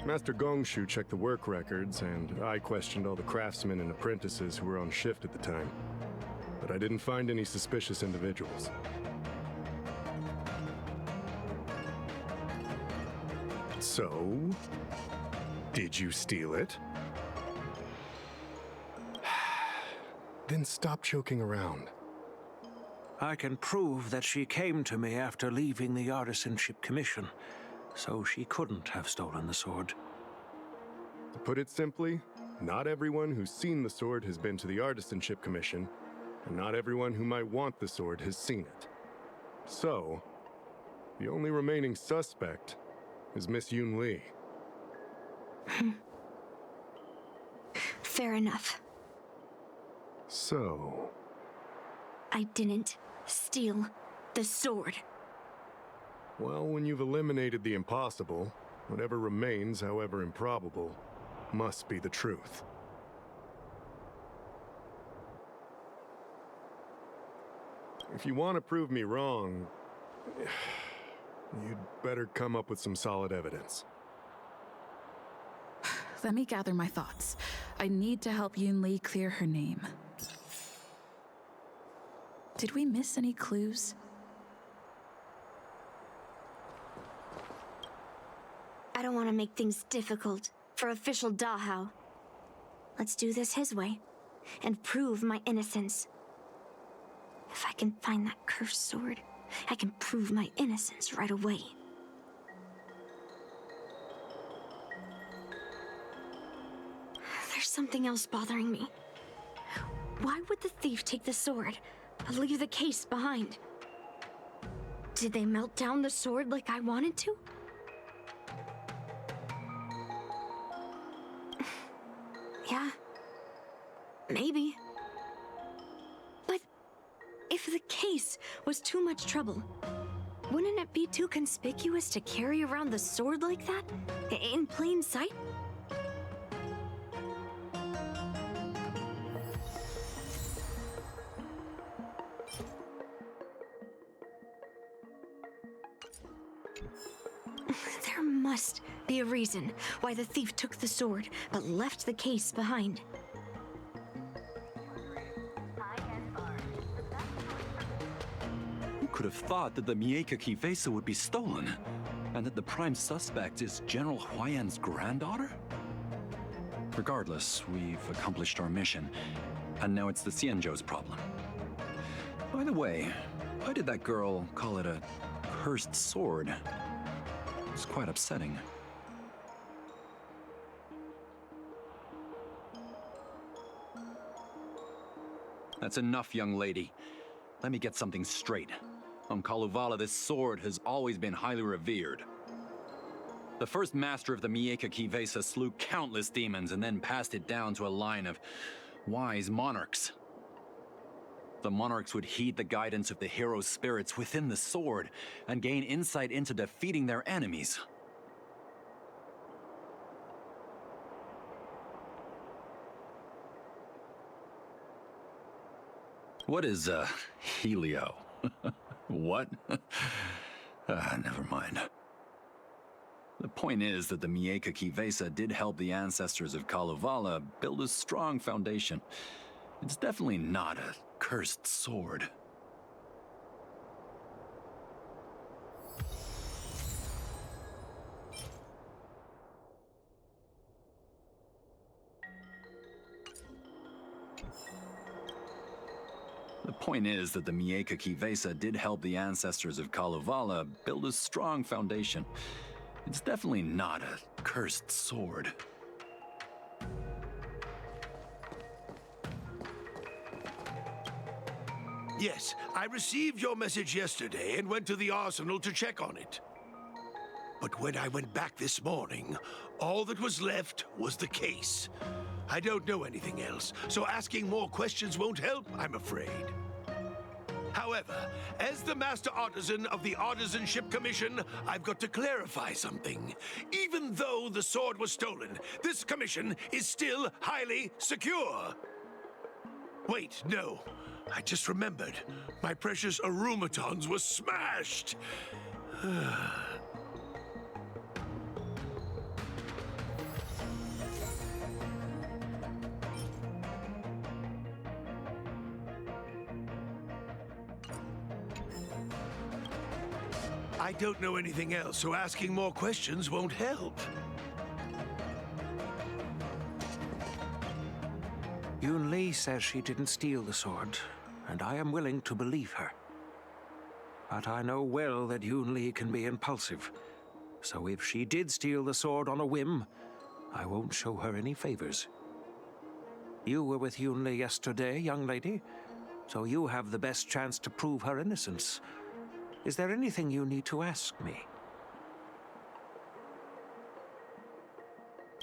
Master Gongshu checked the work records, and I questioned all the craftsmen and apprentices who were on shift at the time. But I didn't find any suspicious individuals. So, did you steal it? Then stop joking around. I can prove that she came to me after leaving the Artisanship Commission, so she couldn't have stolen the sword. To put it simply, not everyone who's seen the sword has been to the Artisanship Commission, and not everyone who might want the sword has seen it. So, the only remaining suspect is Miss Yunli. Fair enough. So... I didn't steal the sword. Well, when you've eliminated the impossible, whatever remains, however improbable, must be the truth. If you want to prove me wrong, you'd better come up with some solid evidence. Let me gather my thoughts. I need to help Yunli clear her name. Did we miss any clues? I don't want to make things difficult for official Dahao. Let's do this his way and prove my innocence. If I can find that cursed sword, I can prove my innocence right away. There's something else bothering me. Why would the thief take the sword, but leave the case behind? Did they melt down the sword like I wanted to? Yeah, maybe. But if the case was too much trouble, wouldn't it be too conspicuous to carry around the sword like that, in plain sight? There must be a reason why the thief took the sword, but left the case behind. Who could have thought that the Mieka Kivesa would be stolen? And that the prime suspect is General Huayan's granddaughter? Regardless, we've accomplished our mission, and now it's the Xianzhou's problem. By the way, why did that girl call it a cursed sword? It's quite upsetting. That's enough, young lady. Let me get something straight. On Kalevala, this sword has always been highly revered. The first master of the Mieka Kivesa slew countless demons and then passed it down to a line of wise monarchs. The monarchs would heed the guidance of the hero spirits within the sword and gain insight into defeating their enemies. What is, Helio? What? Never mind. The point is that the Mieka Kivesa did help the ancestors of Kalevala build a strong foundation. It's definitely not a cursed sword. The point is that the Mieka Kivesa did help the ancestors of Kalevala build a strong foundation. It's definitely not a cursed sword. Yes, I received your message yesterday and went to the arsenal to check on it. But when I went back this morning, all that was left was the case. I don't know anything else, so asking more questions won't help, I'm afraid. However, as the Master Artisan of the Artisanship Commission, I've got to clarify something. Even though the sword was stolen, this commission is still highly secure. Wait, no. I just remembered. My precious arumatons were smashed. I don't know anything else, so asking more questions won't help. Yunli says she didn't steal the sword, and I am willing to believe her. But I know well that Yunli can be impulsive, so if she did steal the sword on a whim, I won't show her any favors. You were with Yunli yesterday, young lady, so you have the best chance to prove her innocence. Is there anything you need to ask me?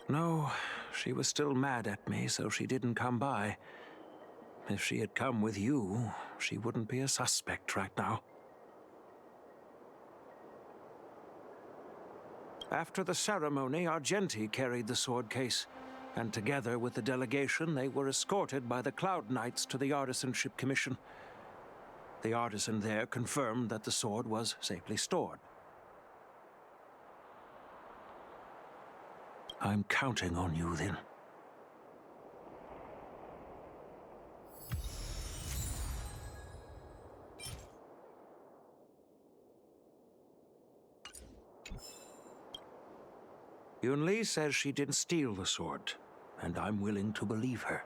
No, she was still mad at me, so she didn't come by. If she had come with you, she wouldn't be a suspect right now. After the ceremony, Argenti carried the sword case, and together with the delegation, they were escorted by the Cloud Knights to the Artisanship Commission. The artisan there confirmed that the sword was safely stored. I'm counting on you, then. Yunli says she didn't steal the sword, and I'm willing to believe her.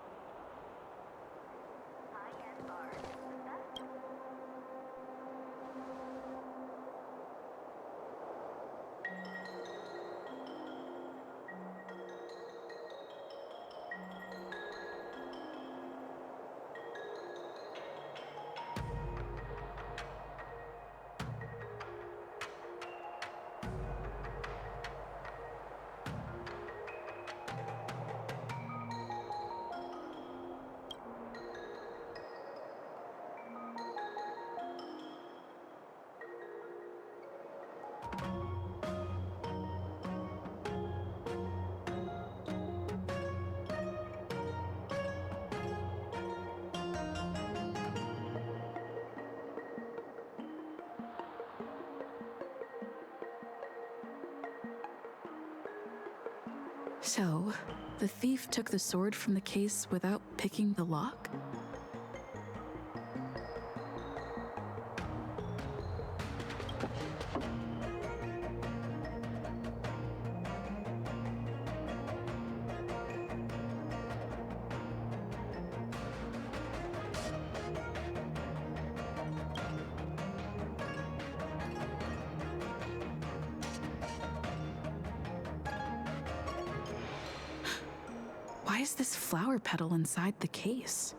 So, the thief took the sword from the case without picking the lock? Why is this flower petal inside the case?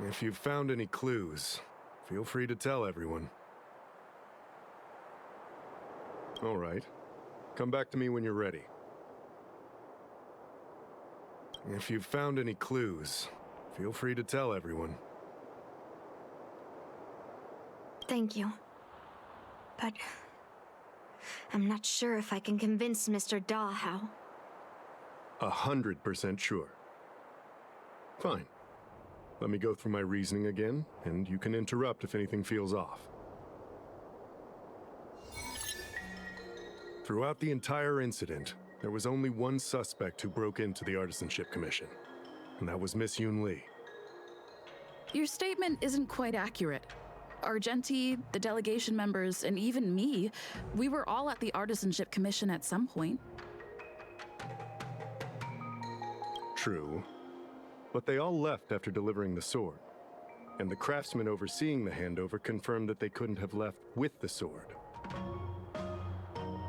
If you've found any clues, feel free to tell everyone. All right. Come back to me when you're ready. If you've found any clues, feel free to tell everyone. Thank you. But I'm not sure if I can convince Mr. Daw how. 100% sure. Fine. Let me go through my reasoning again, and you can interrupt if anything feels off. Throughout the entire incident, there was only one suspect who broke into the Artisanship Commission, and that was Miss Yunli. Your statement isn't quite accurate. Argenti, the delegation members, and even me, we were all at the Artisanship Commission at some point. True. But they all left after delivering the sword. And the craftsman overseeing the handover confirmed that they couldn't have left with the sword.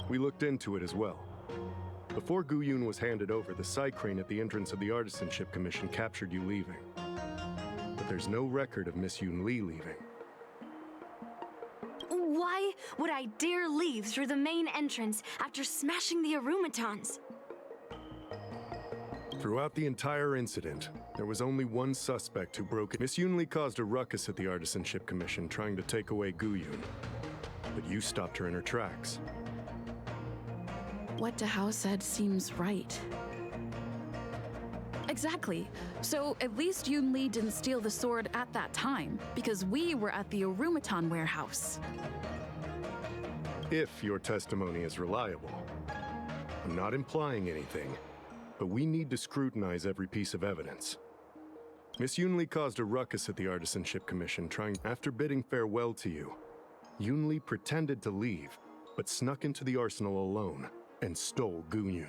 We looked into it as well. Before Guyun was handed over, the side crane at the entrance of the Artisanship Commission captured you leaving. But there's no record of Miss Yunli leaving. Why would I dare leave through the main entrance after smashing the aromatons? Throughout the entire incident, there was only one suspect who broke it. Miss Yunli caused a ruckus at the Artisanship Commission trying to take away Guyun. But you stopped her in her tracks. What Dahao said seems right. Exactly. So at least Yunli didn't steal the sword at that time, because we were at the Arumaton warehouse. If your testimony is reliable. I'm not implying anything, but we need to scrutinize every piece of evidence. Miss Yunli caused a ruckus at the Artisanship Commission after bidding farewell to you. Yunli pretended to leave, but snuck into the arsenal alone and stole Guyun.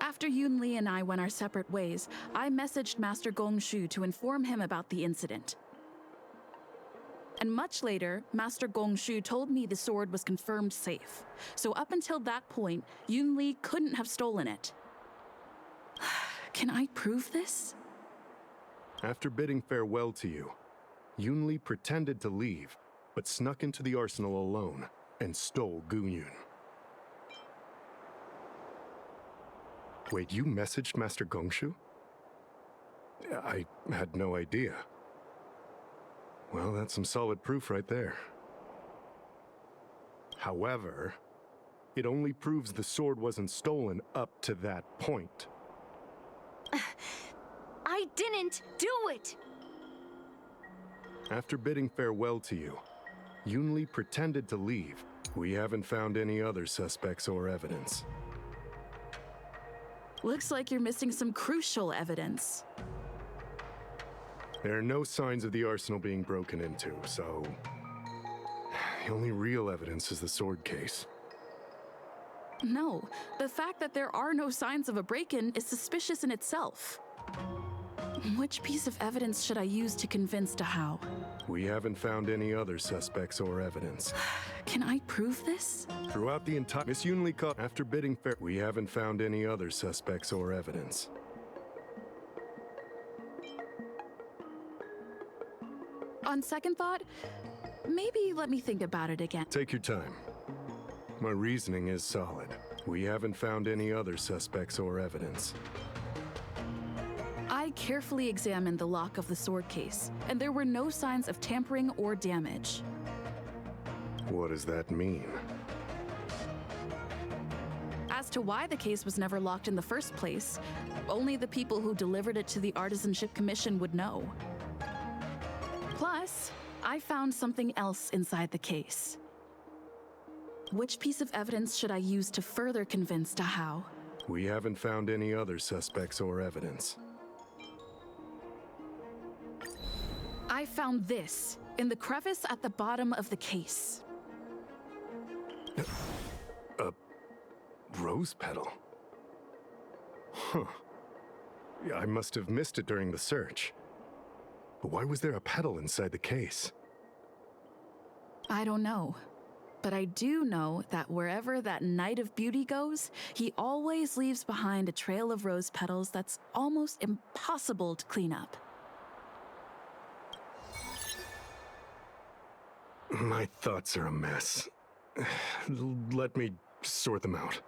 After Yunli and I went our separate ways, I messaged Master Gongshu to inform him about the incident. And much later, Master Gongshu told me the sword was confirmed safe. So up until that point, Yunli couldn't have stolen it. Can I prove this? After bidding farewell to you, Yunli pretended to leave, but snuck into the arsenal alone and stole Guyun. Wait, you messaged Master Gongshu? I had no idea. Well, that's some solid proof right there. However, it only proves the sword wasn't stolen up to that point. I didn't do it! After bidding farewell to you, Yunli pretended to leave. We haven't found any other suspects or evidence. Looks like you're missing some crucial evidence. There are no signs of the arsenal being broken into, so the only real evidence is the sword case. No, the fact that there are no signs of a break-in is suspicious in itself. Which piece of evidence should I use to convince Dahao? We haven't found any other suspects or evidence. Can I prove this? Throughout the entire Miss Yunli after bidding fair, we haven't found any other suspects or evidence. On second thought, maybe let me think about it again. Take your time. My reasoning is solid. We haven't found any other suspects or evidence. I carefully examined the lock of the sword case, and there were no signs of tampering or damage. What does that mean? As to why the case was never locked in the first place, only the people who delivered it to the Artisanship Commission would know. Plus, I found something else inside the case. Which piece of evidence should I use to further convince Dahao? We haven't found any other suspects or evidence. I found this in the crevice at the bottom of the case. A rose petal? Huh. Yeah, I must have missed it during the search. But why was there a petal inside the case? I don't know. But I do know that wherever that Knight of Beauty goes, he always leaves behind a trail of rose petals that's almost impossible to clean up. My thoughts are a mess. Let me sort them out.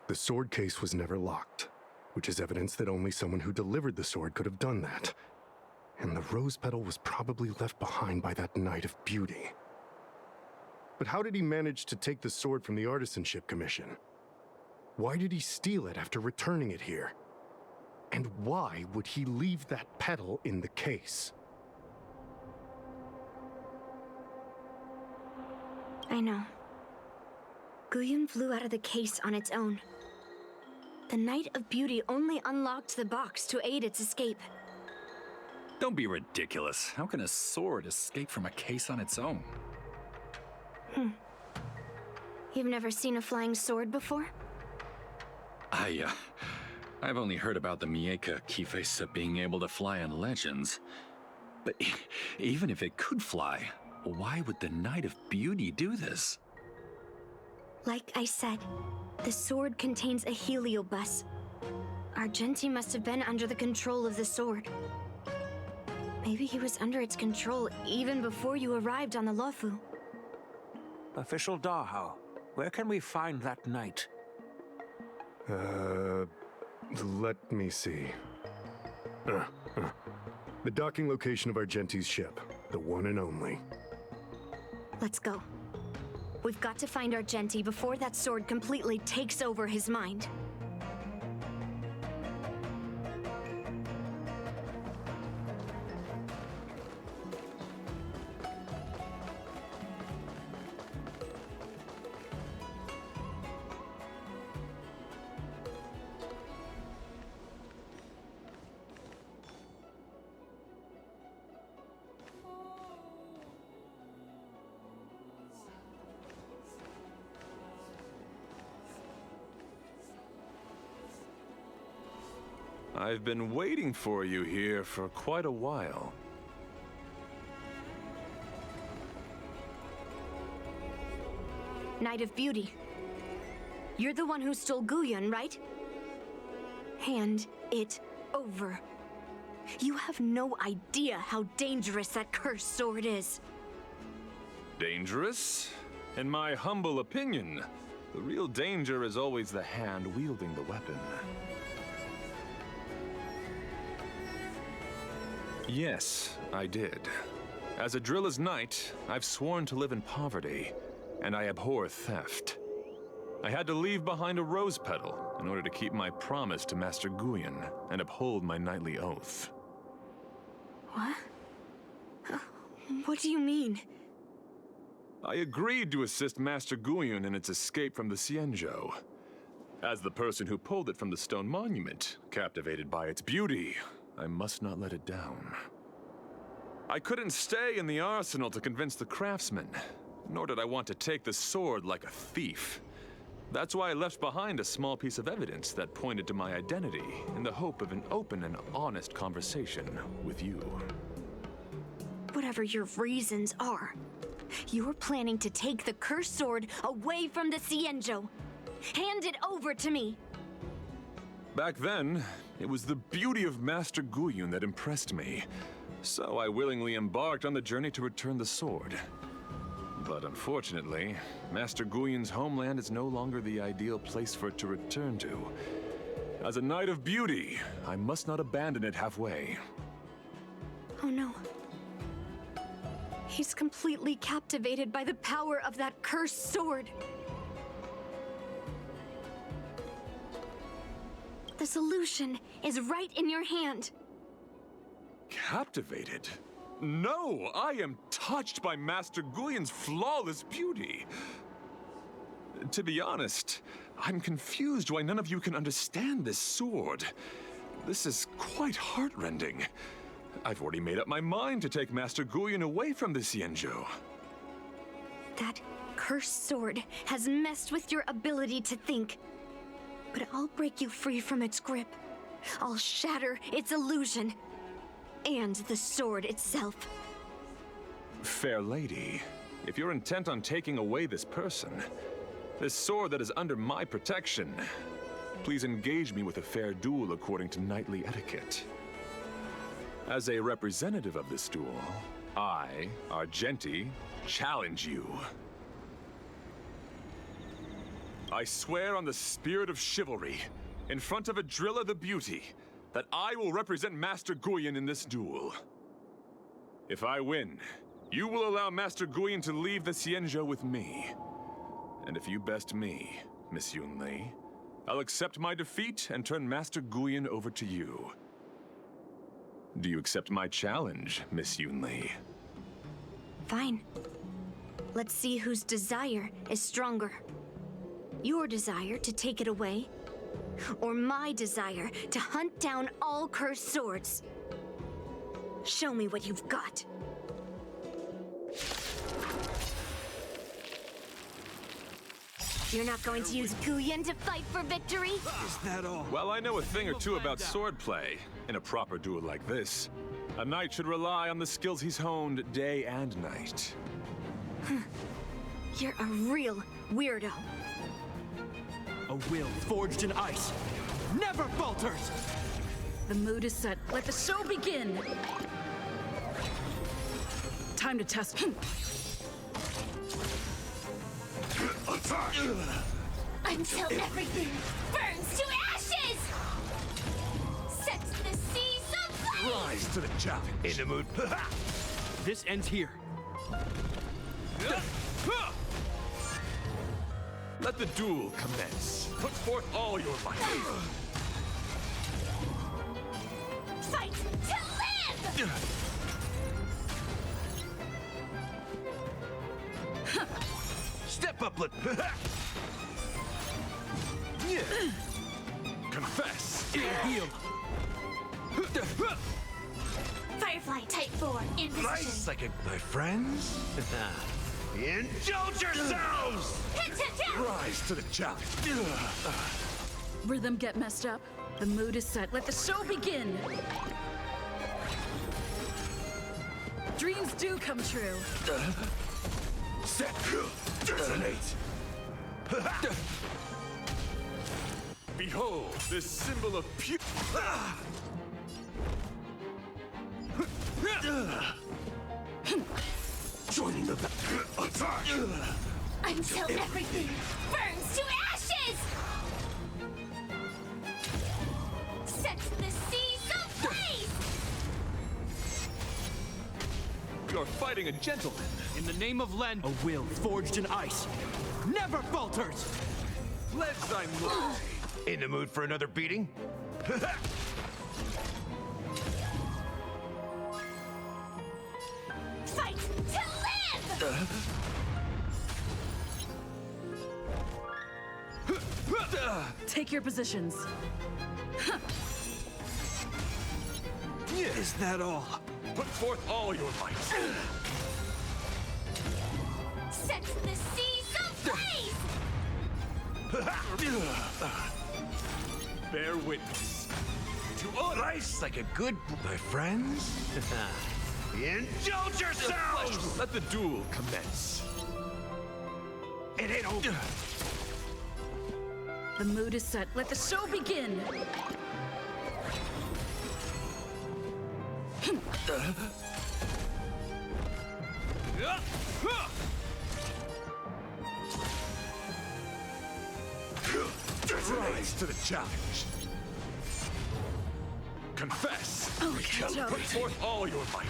The sword case was never locked, which is evidence that only someone who delivered the sword could have done that. And the rose petal was probably left behind by that Knight of Beauty. But how did he manage to take the sword from the Artisanship Commission? Why did he steal it after returning it here? And why would he leave that petal in the case? I know. Guyun flew out of the case on its own. The Knight of Beauty only unlocked the box to aid its escape. Don't be ridiculous. How can a sword escape from a case on its own? You've never seen a flying sword before? I've only heard about the Mieka Kifesa being able to fly in legends. But even if it could fly, why would the Knight of Beauty do this? Like I said, the sword contains a heliobus. Argenti must have been under the control of the sword. Maybe he was under its control even before you arrived on the Luofu. Official Dahao, where can we find that knight? Let me see. The docking location of Argenti's ship, the one and only. Let's go. We've got to find Argenti before that sword completely takes over his mind. I've been waiting for you here for quite a while. Knight of Beauty. You're the one who stole Guyun, right? Hand it over. You have no idea how dangerous that cursed sword is. Dangerous? In my humble opinion, the real danger is always the hand wielding the weapon. Yes, I did. As a Drilla's knight, I've sworn to live in poverty, and I abhor theft. I had to leave behind a rose petal in order to keep my promise to Master Guyun and uphold my knightly oath. What? What do you mean? I agreed to assist Master Guyun in its escape from the Xianzhou. As the person who pulled it from the stone monument, captivated by its beauty, I must not let it down. I couldn't stay in the arsenal to convince the craftsmen, nor did I want to take the sword like a thief. That's why I left behind a small piece of evidence that pointed to my identity in the hope of an open and honest conversation with you. Whatever your reasons are, you're planning to take the cursed sword away from the Xianzhou. Hand it over to me! Back then, it was the beauty of Master Guyun that impressed me. So I willingly embarked on the journey to return the sword. But unfortunately, Master Guyon's homeland is no longer the ideal place for it to return to. As a Knight of Beauty, I must not abandon it halfway. Oh no. He's completely captivated by the power of that cursed sword. The solution is right in your hand. Captivated? No, I am touched by Master Guyon's flawless beauty. To be honest, I'm confused why none of you can understand this sword. This is quite heartrending. I've already made up my mind to take Master Guyon away from the Xianzhou. That cursed sword has messed with your ability to think. But I'll break you free from its grip. I'll shatter its illusion. And the sword itself. Fair lady, if you're intent on taking away this person, this sword that is under my protection, please engage me with a fair duel according to knightly etiquette. As a representative of this duel, I, Argenti, challenge you. I swear on the spirit of chivalry, in front of Adrilla the Beauty, that I will represent Master Guyon in this duel. If I win, you will allow Master Guyon to leave the Xianzhou with me. And if you best me, Miss Yunli, I'll accept my defeat and turn Master Guyon over to you. Do you accept my challenge, Miss Yunli? Fine. Let's see whose desire is stronger. Your desire to take it away, or my desire to hunt down all cursed swords. Show me what you've got. You're not going to use Guyon to fight for victory? Is that all? Well, I know a thing or two about swordplay. In a proper duel like this, a knight should rely on the skills he's honed day and night. You're a real weirdo. A will forged in ice never falters! The mood is set. Let the show begin! Time to test. Until everything burns to ashes! Sets the seas ablaze! Rise to the challenge. In the mood. This ends here. Let the duel commence. Put forth all your might. Fight to live! Step up, let. Confess. Heal. Firefly Type 4 in position. Nice, like my friends. Indulge yourselves! Rise to the challenge. Rhythm get messed up. The mood is set. Let the show begin! Dreams do come true. Set. Resonate. Behold, this symbol of pure. Joining the attack. Until everything burns to ashes! Sets the seas ablaze! You're fighting a gentleman. In the name of Len, a will forged in ice never falters! Pledge thy loyalty. In the mood for another beating? Fight to live! Take your positions. Is that all? Put forth all your might. Sets the seas ablaze! Bear witness. To ice like a good, my friends. Indulge yourselves! Let the duel commence. It ain't over. The mood is set. Let the show begin! Rise to the challenge. Confess. Put forth all your might.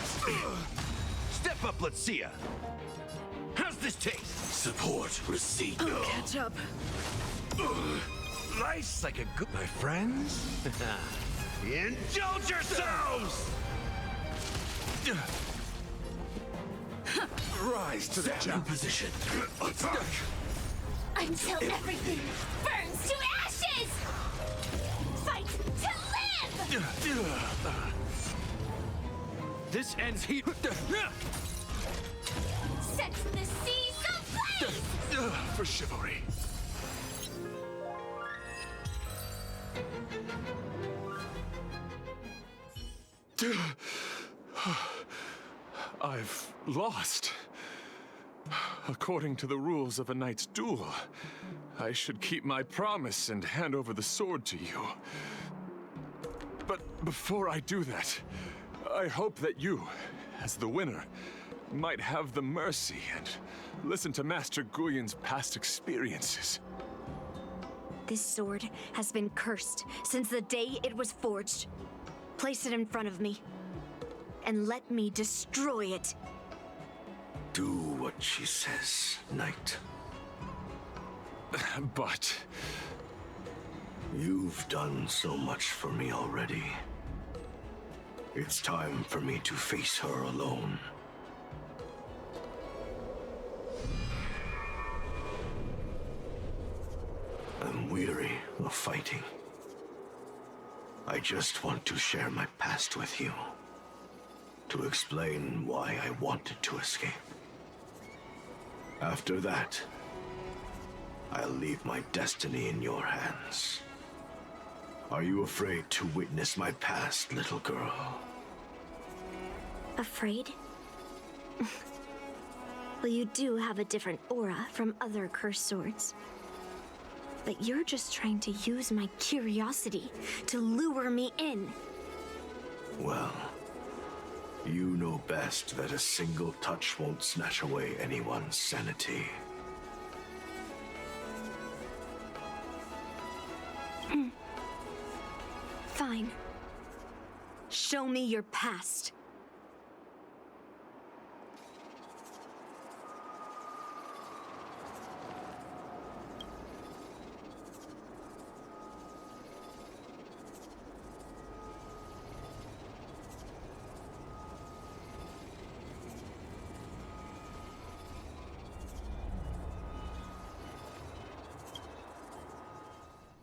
Step up, let's see ya. How's this taste? Support receipt. Catch up. Nice like a good... My friends? Indulge yourselves! Rise to the challenge. Position. Until everything burns to ashes! Fight to live! This ends here. Set the seas ablaze! For chivalry. I've lost. According to the rules of a knight's duel, I should keep my promise and hand over the sword to you. But before I do that, I hope that you, as the winner, might have the mercy and listen to Master Guyon's past experiences. This sword has been cursed since the day it was forged. Place it in front of me, and let me destroy it. Do what she says, knight. But... You've done so much for me already. It's time for me to face her alone. I'm weary of fighting. I just want to share my past with you. To explain why I wanted to escape. After that, I'll leave my destiny in your hands. Are you afraid to witness my past, little girl? Afraid? Well, you do have a different aura from other cursed swords. But you're just trying to use my curiosity to lure me in. Well, you know best that a single touch won't snatch away anyone's sanity. Fine. Show me your past.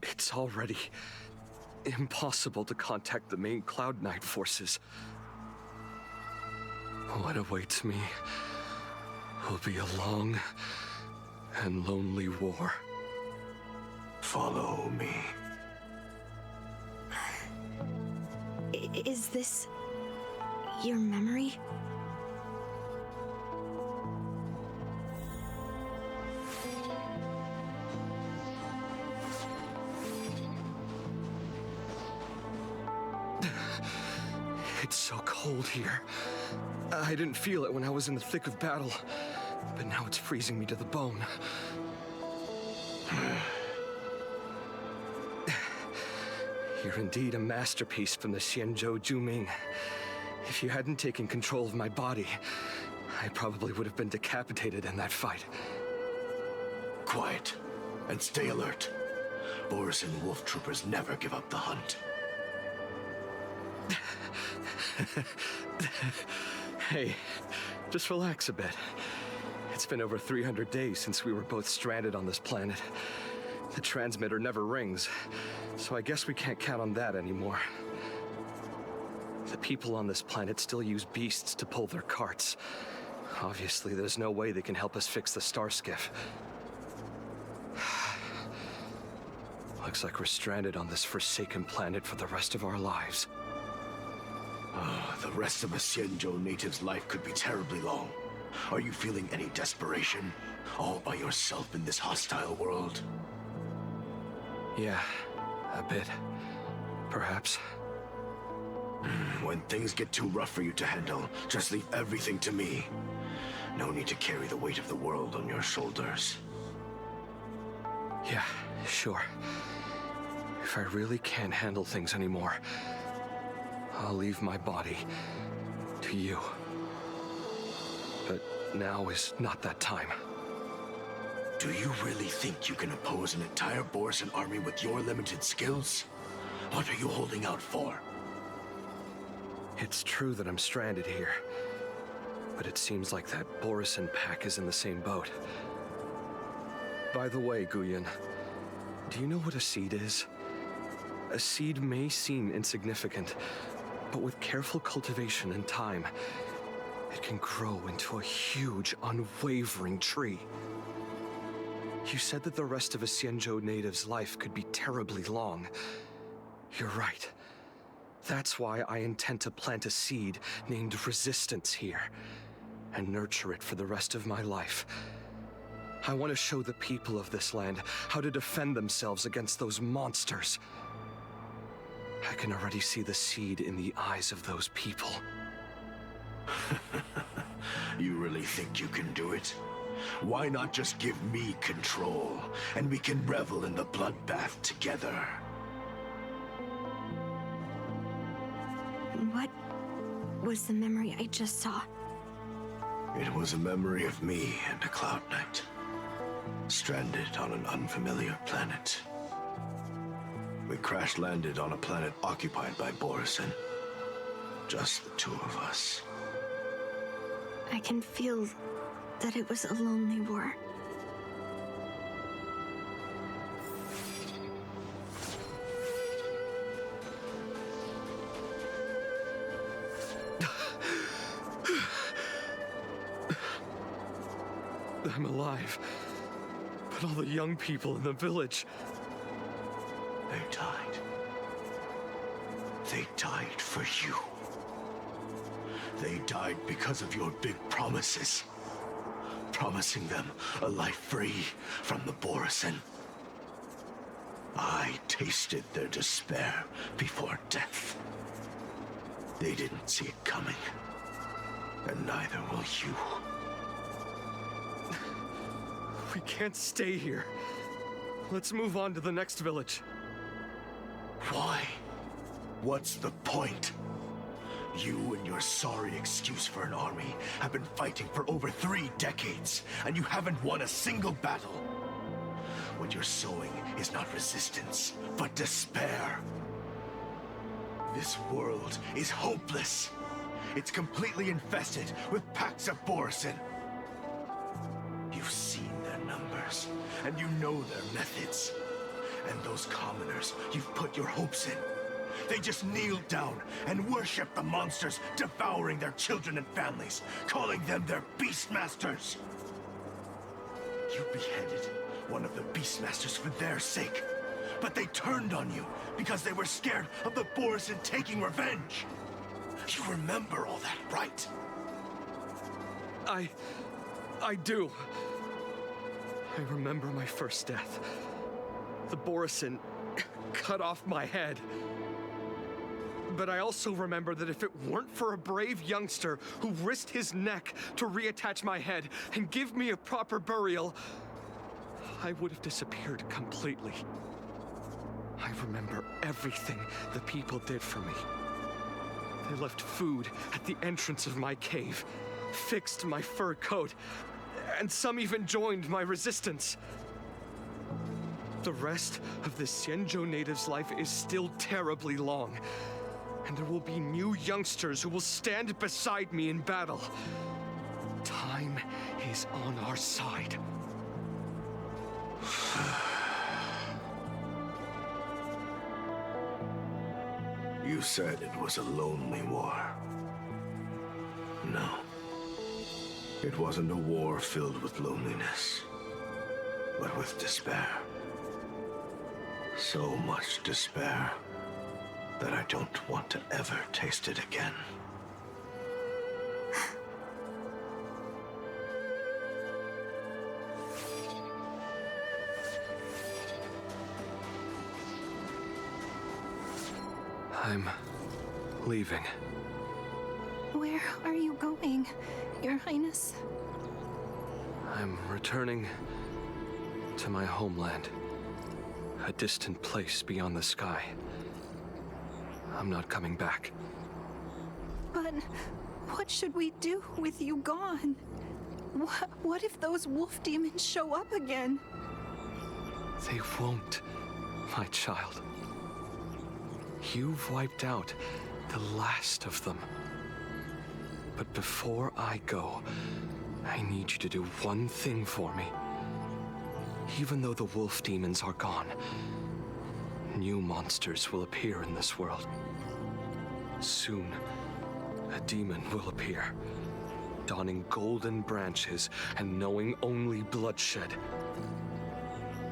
It's already impossible to contact the main Cloud Knight forces. What awaits me will be a long and lonely war. Follow me. Is this your memory? It's so cold here. I didn't feel it when I was in the thick of battle, but now it's freezing me to the bone. You're indeed a masterpiece from the Xianzhou Juming. If you hadn't taken control of my body, I probably would have been decapitated in that fight. Quiet, and stay alert. Boris and Wolf Troopers never give up the hunt. Hey, just relax a bit. It's been over 300 days since we were both stranded on this planet. The transmitter never rings, so I guess we can't count on that anymore. The people on this planet still use beasts to pull their carts. Obviously, there's no way they can help us fix the star skiff. Looks like we're stranded on this forsaken planet for the rest of our lives. The rest of a Xianzhou native's life could be terribly long. Are you feeling any desperation? All by yourself in this hostile world? Yeah, a bit. Perhaps. When things get too rough for you to handle, just leave everything to me. No need to carry the weight of the world on your shoulders. Yeah, sure. If I really can't handle things anymore, I'll leave my body to you. But now is not that time. Do you really think you can oppose an entire Borisan army with your limited skills? What are you holding out for? It's true that I'm stranded here, but it seems like that Borisan pack is in the same boat. By the way, Guyan, do you know what a seed is? A seed may seem insignificant, but with careful cultivation and time, it can grow into a huge, unwavering tree. You said that the rest of a Xianzhou native's life could be terribly long. You're right. That's why I intend to plant a seed named Resistance here, and nurture it for the rest of my life. I want to show the people of this land how to defend themselves against those monsters. I can already see the seed in the eyes of those people. You really think you can do it? Why not just give me control, and we can revel in the bloodbath together? What was the memory I just saw? It was a memory of me and a Cloud Knight, stranded on an unfamiliar planet. We crash-landed on a planet occupied by Borisan. Just the two of us. I can feel that it was a lonely war. I'm alive, but all the young people in the village... They died. They died for you. They died because of your big promises. Promising them a life free from the Borisan. I tasted their despair before death. They didn't see it coming. And neither will you. We can't stay here. Let's move on to the next village. Why? What's the point? You and your sorry excuse for an army have been fighting for over 3 decades, and you haven't won a single battle. What you're sowing is not resistance, but despair. This world is hopeless. It's completely infested with packs of Borisan. You've seen their numbers, and you know their methods. And those commoners you've put your hopes in, they just kneel down and worship the monsters devouring their children and families, calling them their Beastmasters. You beheaded one of the Beastmasters for their sake, but they turned on you because they were scared of the Borisan taking revenge. You remember all that, right? I do. I remember my first death. The Borisan cut off my head. But I also remember that if it weren't for a brave youngster who risked his neck to reattach my head and give me a proper burial, I would have disappeared completely. I remember everything the people did for me. They left food at the entrance of my cave, fixed my fur coat, and some even joined my resistance. The rest of the Xianzhou native's life is still terribly long, and there will be new youngsters who will stand beside me in battle. Time is on our side. You said it was a lonely war. No. It wasn't a war filled with loneliness, but with despair. So much despair that I don't want to ever taste it again. leaving. Where are you going, Your Highness? I'm returning to my homeland. A distant place beyond the sky. I'm not coming back. But what should we do with you gone? What if those wolf demons show up again? They won't, my child. You've wiped out the last of them. But before I go, I need you to do one thing for me. Even though the wolf demons are gone, new monsters will appear in this world. Soon, a demon will appear, donning golden branches and knowing only bloodshed.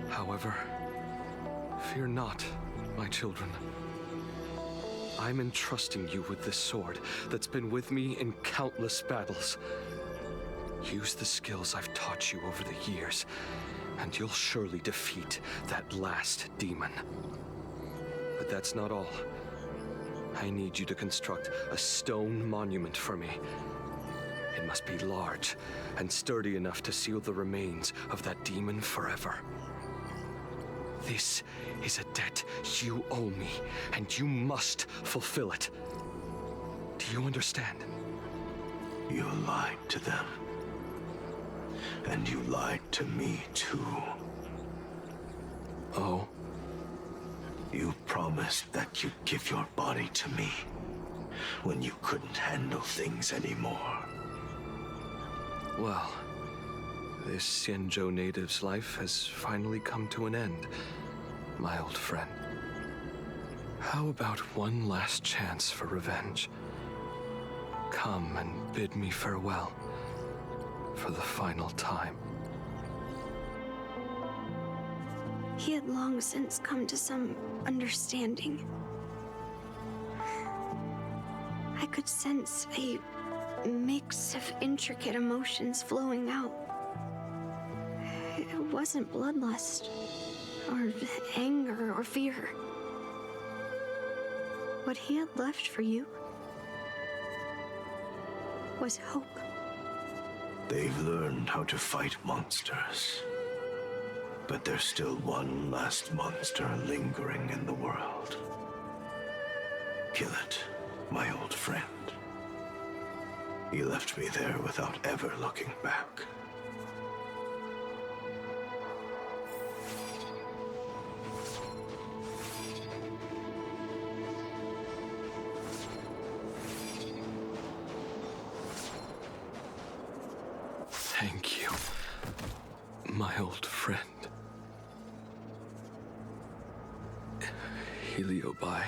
However, fear not, my children. I'm entrusting you with this sword that's been with me in countless battles. Use the skills I've taught you over the years, and you'll surely defeat that last demon. But that's not all. I need you to construct a stone monument for me. It must be large and sturdy enough to seal the remains of that demon forever. This is a debt you owe me, and you must fulfill it. Do you understand? You lied to them. And you lied to me, too. Oh? You promised that you'd give your body to me when you couldn't handle things anymore. Well, this Xianzhou native's life has finally come to an end, my old friend. How about one last chance for revenge? Come and bid me farewell for the final time. He had long since come to some understanding. I could sense a mix of intricate emotions flowing out. It wasn't bloodlust, or anger, or fear. What he had left for you was hope. They've learned how to fight monsters. But there's still one last monster lingering in the world. Kill it, my old friend. He left me there without ever looking back. Thank you, my old friend. Heliobi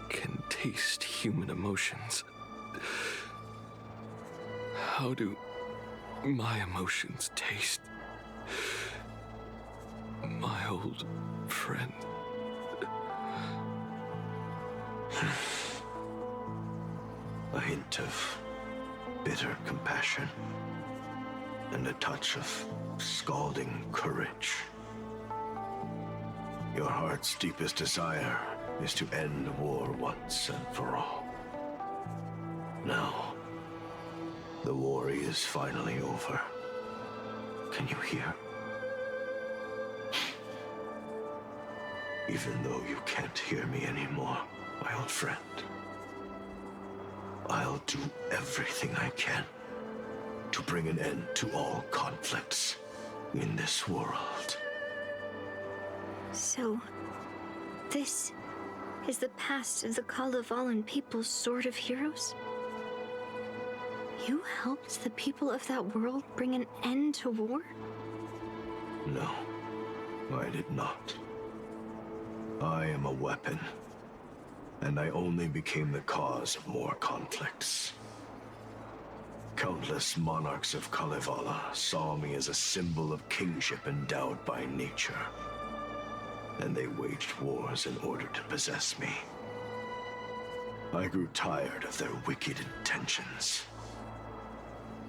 can taste human emotions. How do my emotions taste, my old friend? A hint of bitter compassion and a touch of scalding courage. Your heart's deepest desire is to end war once and for all. Now, the war is finally over. Can you hear? Even though you can't hear me anymore, my old friend, I'll do everything I can to bring an end to all conflicts in this world. So, this is the past of the Kalevalan people's Sword of Heroes? You helped the people of that world bring an end to war? No, I did not. I am a weapon, and I only became the cause of more conflicts. Countless monarchs of Kalevala saw me as a symbol of kingship endowed by nature, and they waged wars in order to possess me. I grew tired of their wicked intentions.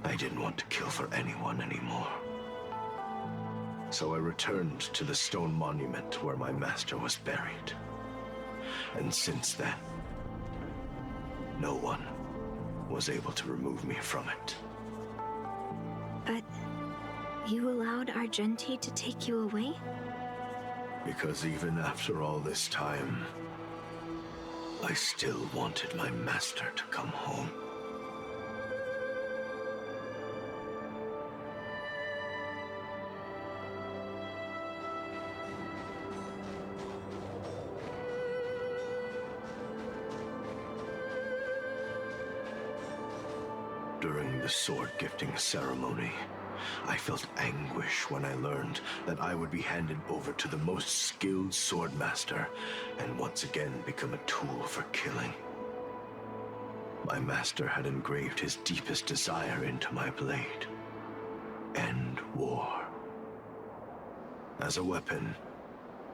I didn't want to kill for anyone anymore. So I returned to the stone monument where my master was buried. And since then, no one was able to remove me from it. But you allowed Argenti to take you away? Because even after all this time, I still wanted my master to come home. During the sword gifting ceremony, I felt anguish when I learned that I would be handed over to the most skilled swordmaster and once again become a tool for killing. My master had engraved his deepest desire into my blade. End war. As a weapon,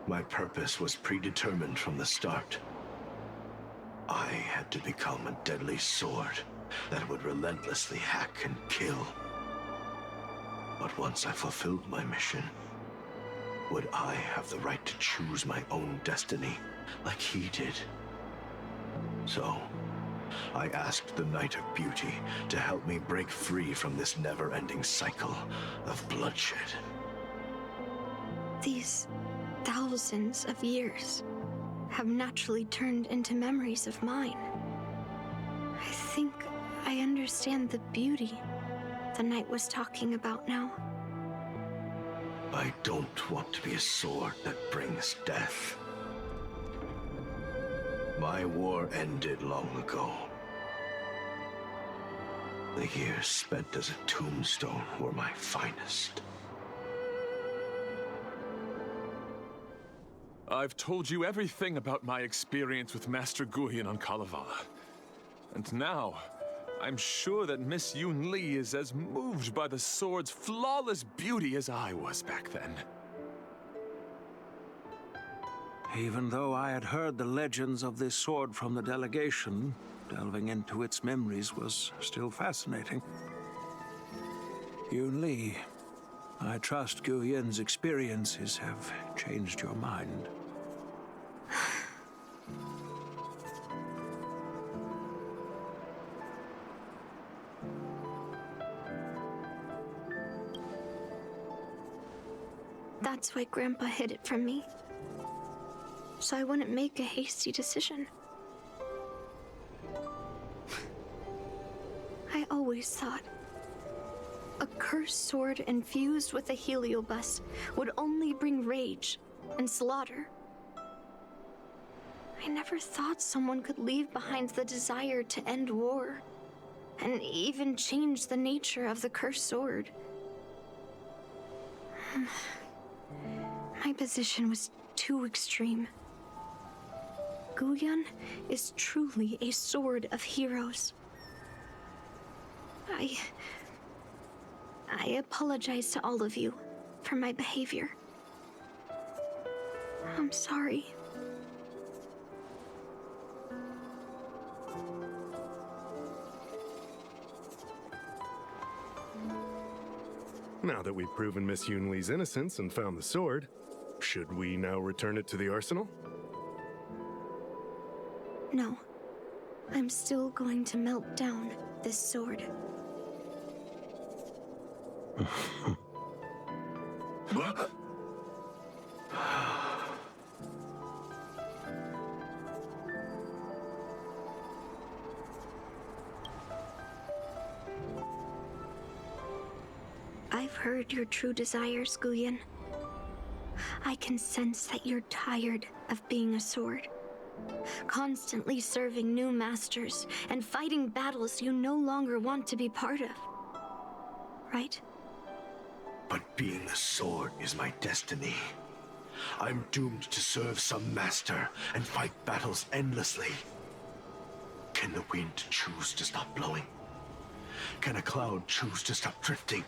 my purpose was predetermined from the start. I had to become a deadly sword that would relentlessly hack and kill. But once I fulfilled my mission, would I have the right to choose my own destiny like he did? So, I asked the Knight of Beauty to help me break free from this never-ending cycle of bloodshed. These thousands of years have naturally turned into memories of mine. I think I understand the beauty the knight was talking about now. I don't want to be a sword that brings death. My war ended long ago. The years spent as a tombstone were my finest. I've told you everything about my experience with Master Guyan on Kalevala. And now, I'm sure that Miss Yunli is as moved by the sword's flawless beauty as I was back then. Even though I had heard the legends of this sword from the delegation, delving into its memories was still fascinating. Yunli, I trust Guyan's experiences have changed your mind. That's why Grandpa hid it from me. So I wouldn't make a hasty decision. I always thought a cursed sword infused with a heliobus would only bring rage and slaughter. I never thought someone could leave behind the desire to end war, and even change the nature of the cursed sword. My position was too extreme. Guyan is truly a sword of heroes. I apologize to all of you for my behavior. I'm sorry. Now that we've proven Miss Yunli's innocence and found the sword, should we now return it to the arsenal? No. I'm still going to melt down this sword. I've heard your true desires, Guyan. I can sense that you're tired of being a sword. Constantly serving new masters and fighting battles you no longer want to be part of. Right? But being a sword is my destiny. I'm doomed to serve some master and fight battles endlessly. Can the wind choose to stop blowing? Can a cloud choose to stop drifting?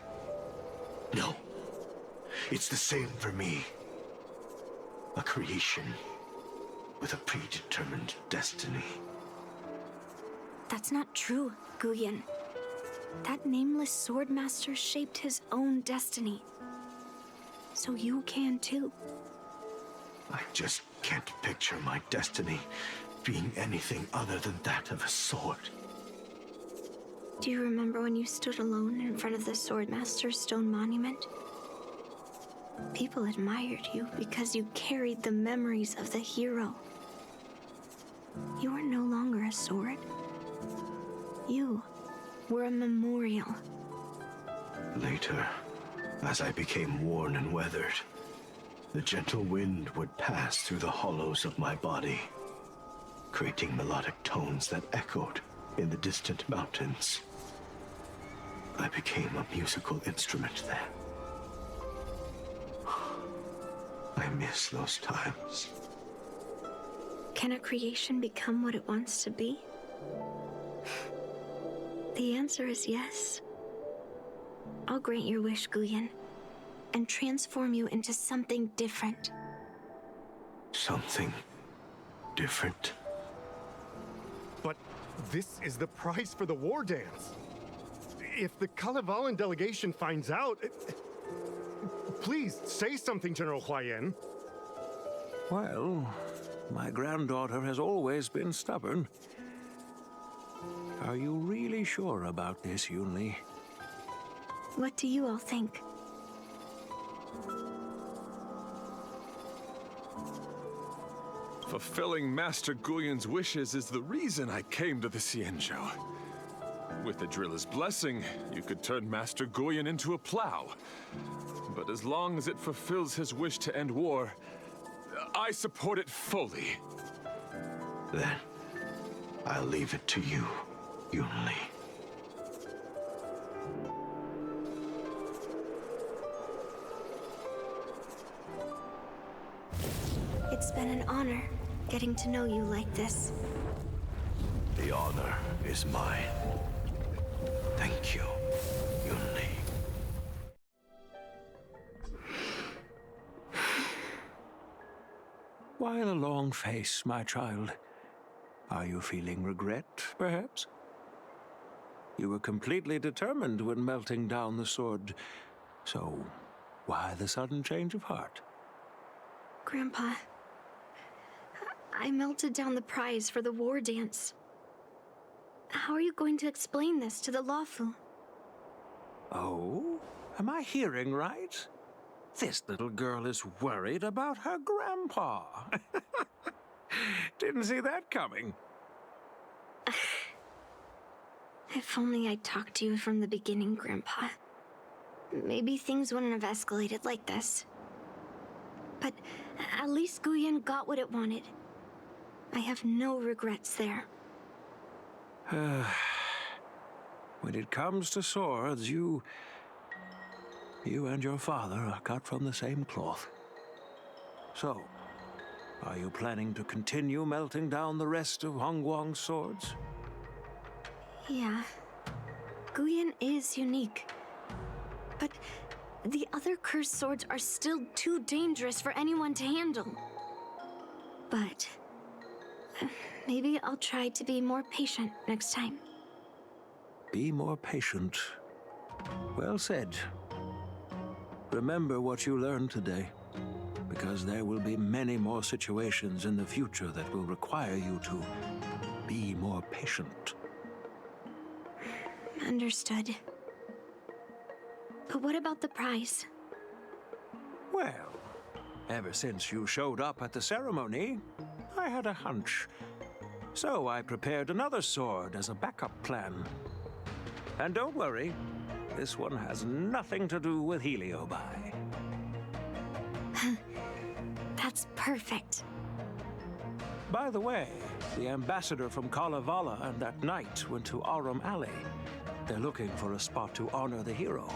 No. It's the same for me. A creation with a predetermined destiny. That's not true, Guyan. That nameless swordmaster shaped his own destiny. So you can too. I just can't picture my destiny being anything other than that of a sword. Do you remember when you stood alone in front of the Swordmaster's stone monument? People admired you because you carried the memories of the hero. You were no longer a sword. You were a memorial. Later, as I became worn and weathered, the gentle wind would pass through the hollows of my body, creating melodic tones that echoed in the distant mountains. I became a musical instrument then. I miss those times. Can a creation become what it wants to be? The answer is yes. I'll grant your wish, Guyan, and transform you into something different. Something different? But this is the price for the war dance. If the Kalevalan delegation finds out... Please, say something, General Huayan. Well, my granddaughter has always been stubborn. Are you really sure about this, Yunli? What do you all think? Fulfilling Master Guyan's wishes is the reason I came to the Xianzhou. With the driller's blessing, you could turn Master Guyan into a plow. But as long as it fulfills his wish to end war, I support it fully. Then, I'll leave it to you, Yunli. It's been an honor getting to know you like this. The honor is mine. Thank you, Yunli. Why the long face, my child? Are you feeling regret, perhaps? You were completely determined when melting down the sword, so why the sudden change of heart? Grandpa, I melted down the prize for the war dance. How are you going to explain this to the Luofu? Oh? Am I hearing right? This little girl is worried about her grandpa. Didn't see that coming. If only I'd talked to you from the beginning, Grandpa. Maybe things wouldn't have escalated like this. But at least Guyan got what it wanted. I have no regrets there. When it comes to swords, you and your father are cut from the same cloth. So, are you planning to continue melting down the rest of Hongguang's swords? Yeah. Guyan is unique. But the other cursed swords are still too dangerous for anyone to handle. But maybe I'll try to be more patient next time. Be more patient. Well said. Remember what you learned today, because there will be many more situations in the future that will require you to be more patient. Understood. But what about the prize? Well, ever since you showed up at the ceremony, I had a hunch. So I prepared another sword as a backup plan. And don't worry, this one has nothing to do with Heliobi. That's perfect. By the way, the ambassador from Kalevala and that knight went to Arum Alley. They're looking for a spot to honor the hero.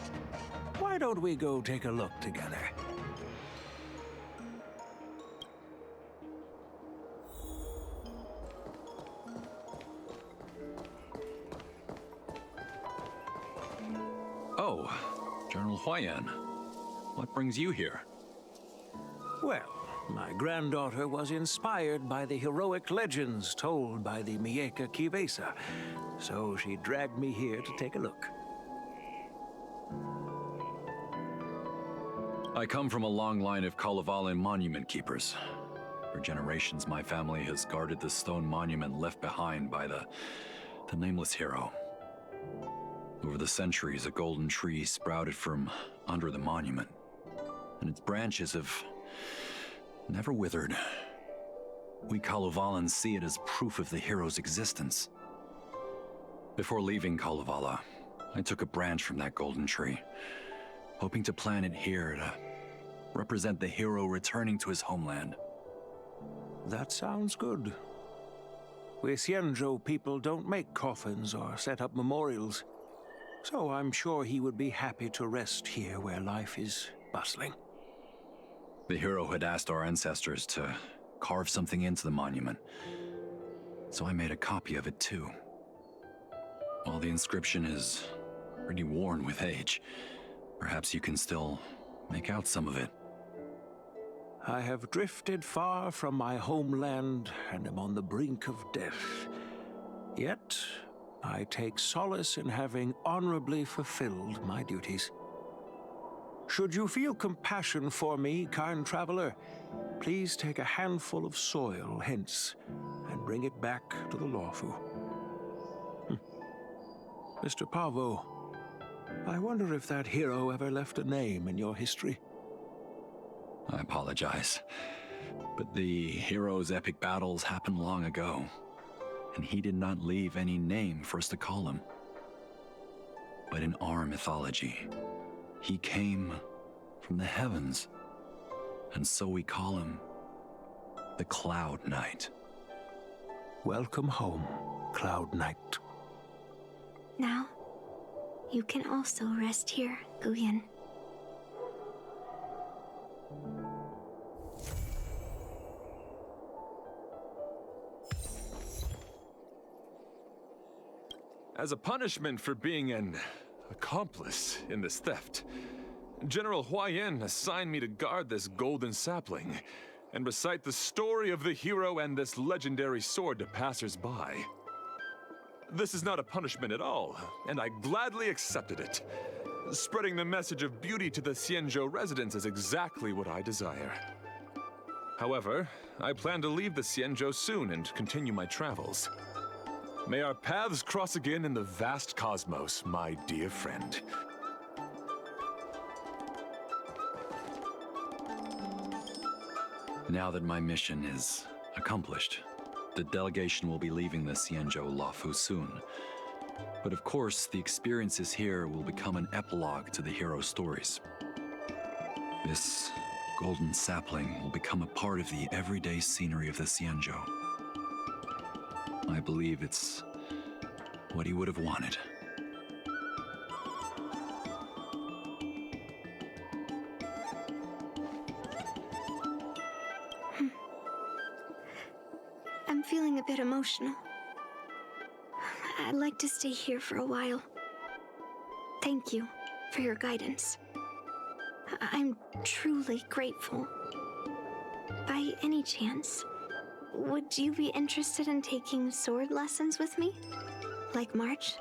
Why don't we go take a look together? Oh, General Huayan. What brings you here? Well, my granddaughter was inspired by the heroic legends told by the Mieka Kivesa, so she dragged me here to take a look. I come from a long line of Kalevalan monument keepers. For generations, my family has guarded the stone monument left behind by the nameless hero. Over the centuries, a golden tree sprouted from under the monument, and its branches have never withered. We Kalevalans see it as proof of the hero's existence. Before leaving Kalevala, I took a branch from that golden tree, hoping to plant it here to represent the hero returning to his homeland. That sounds good. We Xianzhou people don't make coffins or set up memorials, so I'm sure he would be happy to rest here where life is bustling. The hero had asked our ancestors to carve something into the monument, so I made a copy of it too. While the inscription is pretty worn with age, perhaps you can still make out some of it. I have drifted far from my homeland and am on the brink of death. Yet, I take solace in having honorably fulfilled my duties. Should you feel compassion for me, kind traveler, please take a handful of soil hence and bring it back to the Lawfu. Mr. Pavo, I wonder if that hero ever left a name in your history. I apologize, but the hero's epic battles happened long ago, and he did not leave any name for us to call him. But in our mythology, he came from the heavens, and so we call him the Cloud Knight. Welcome home, Cloud Knight. Now, you can also rest here, Guyan. As a punishment for being an accomplice in this theft, General Huayan assigned me to guard this golden sapling and recite the story of the hero and this legendary sword to passers-by. This is not a punishment at all, and I gladly accepted it. Spreading the message of beauty to the Xianzhou residents is exactly what I desire. However, I plan to leave the Xianzhou soon and continue my travels. May our paths cross again in the vast cosmos, my dear friend. Now that my mission is accomplished, the delegation will be leaving the Xianzhou Lawfu soon. But of course, the experiences here will become an epilogue to the hero's stories. This golden sapling will become a part of the everyday scenery of the Xianzhou. I believe it's what he would have wanted. I'm feeling a bit emotional. I'd like to stay here for a while. Thank you for your guidance. I'm truly grateful. By any chance, would you be interested in taking sword lessons with me? Like March?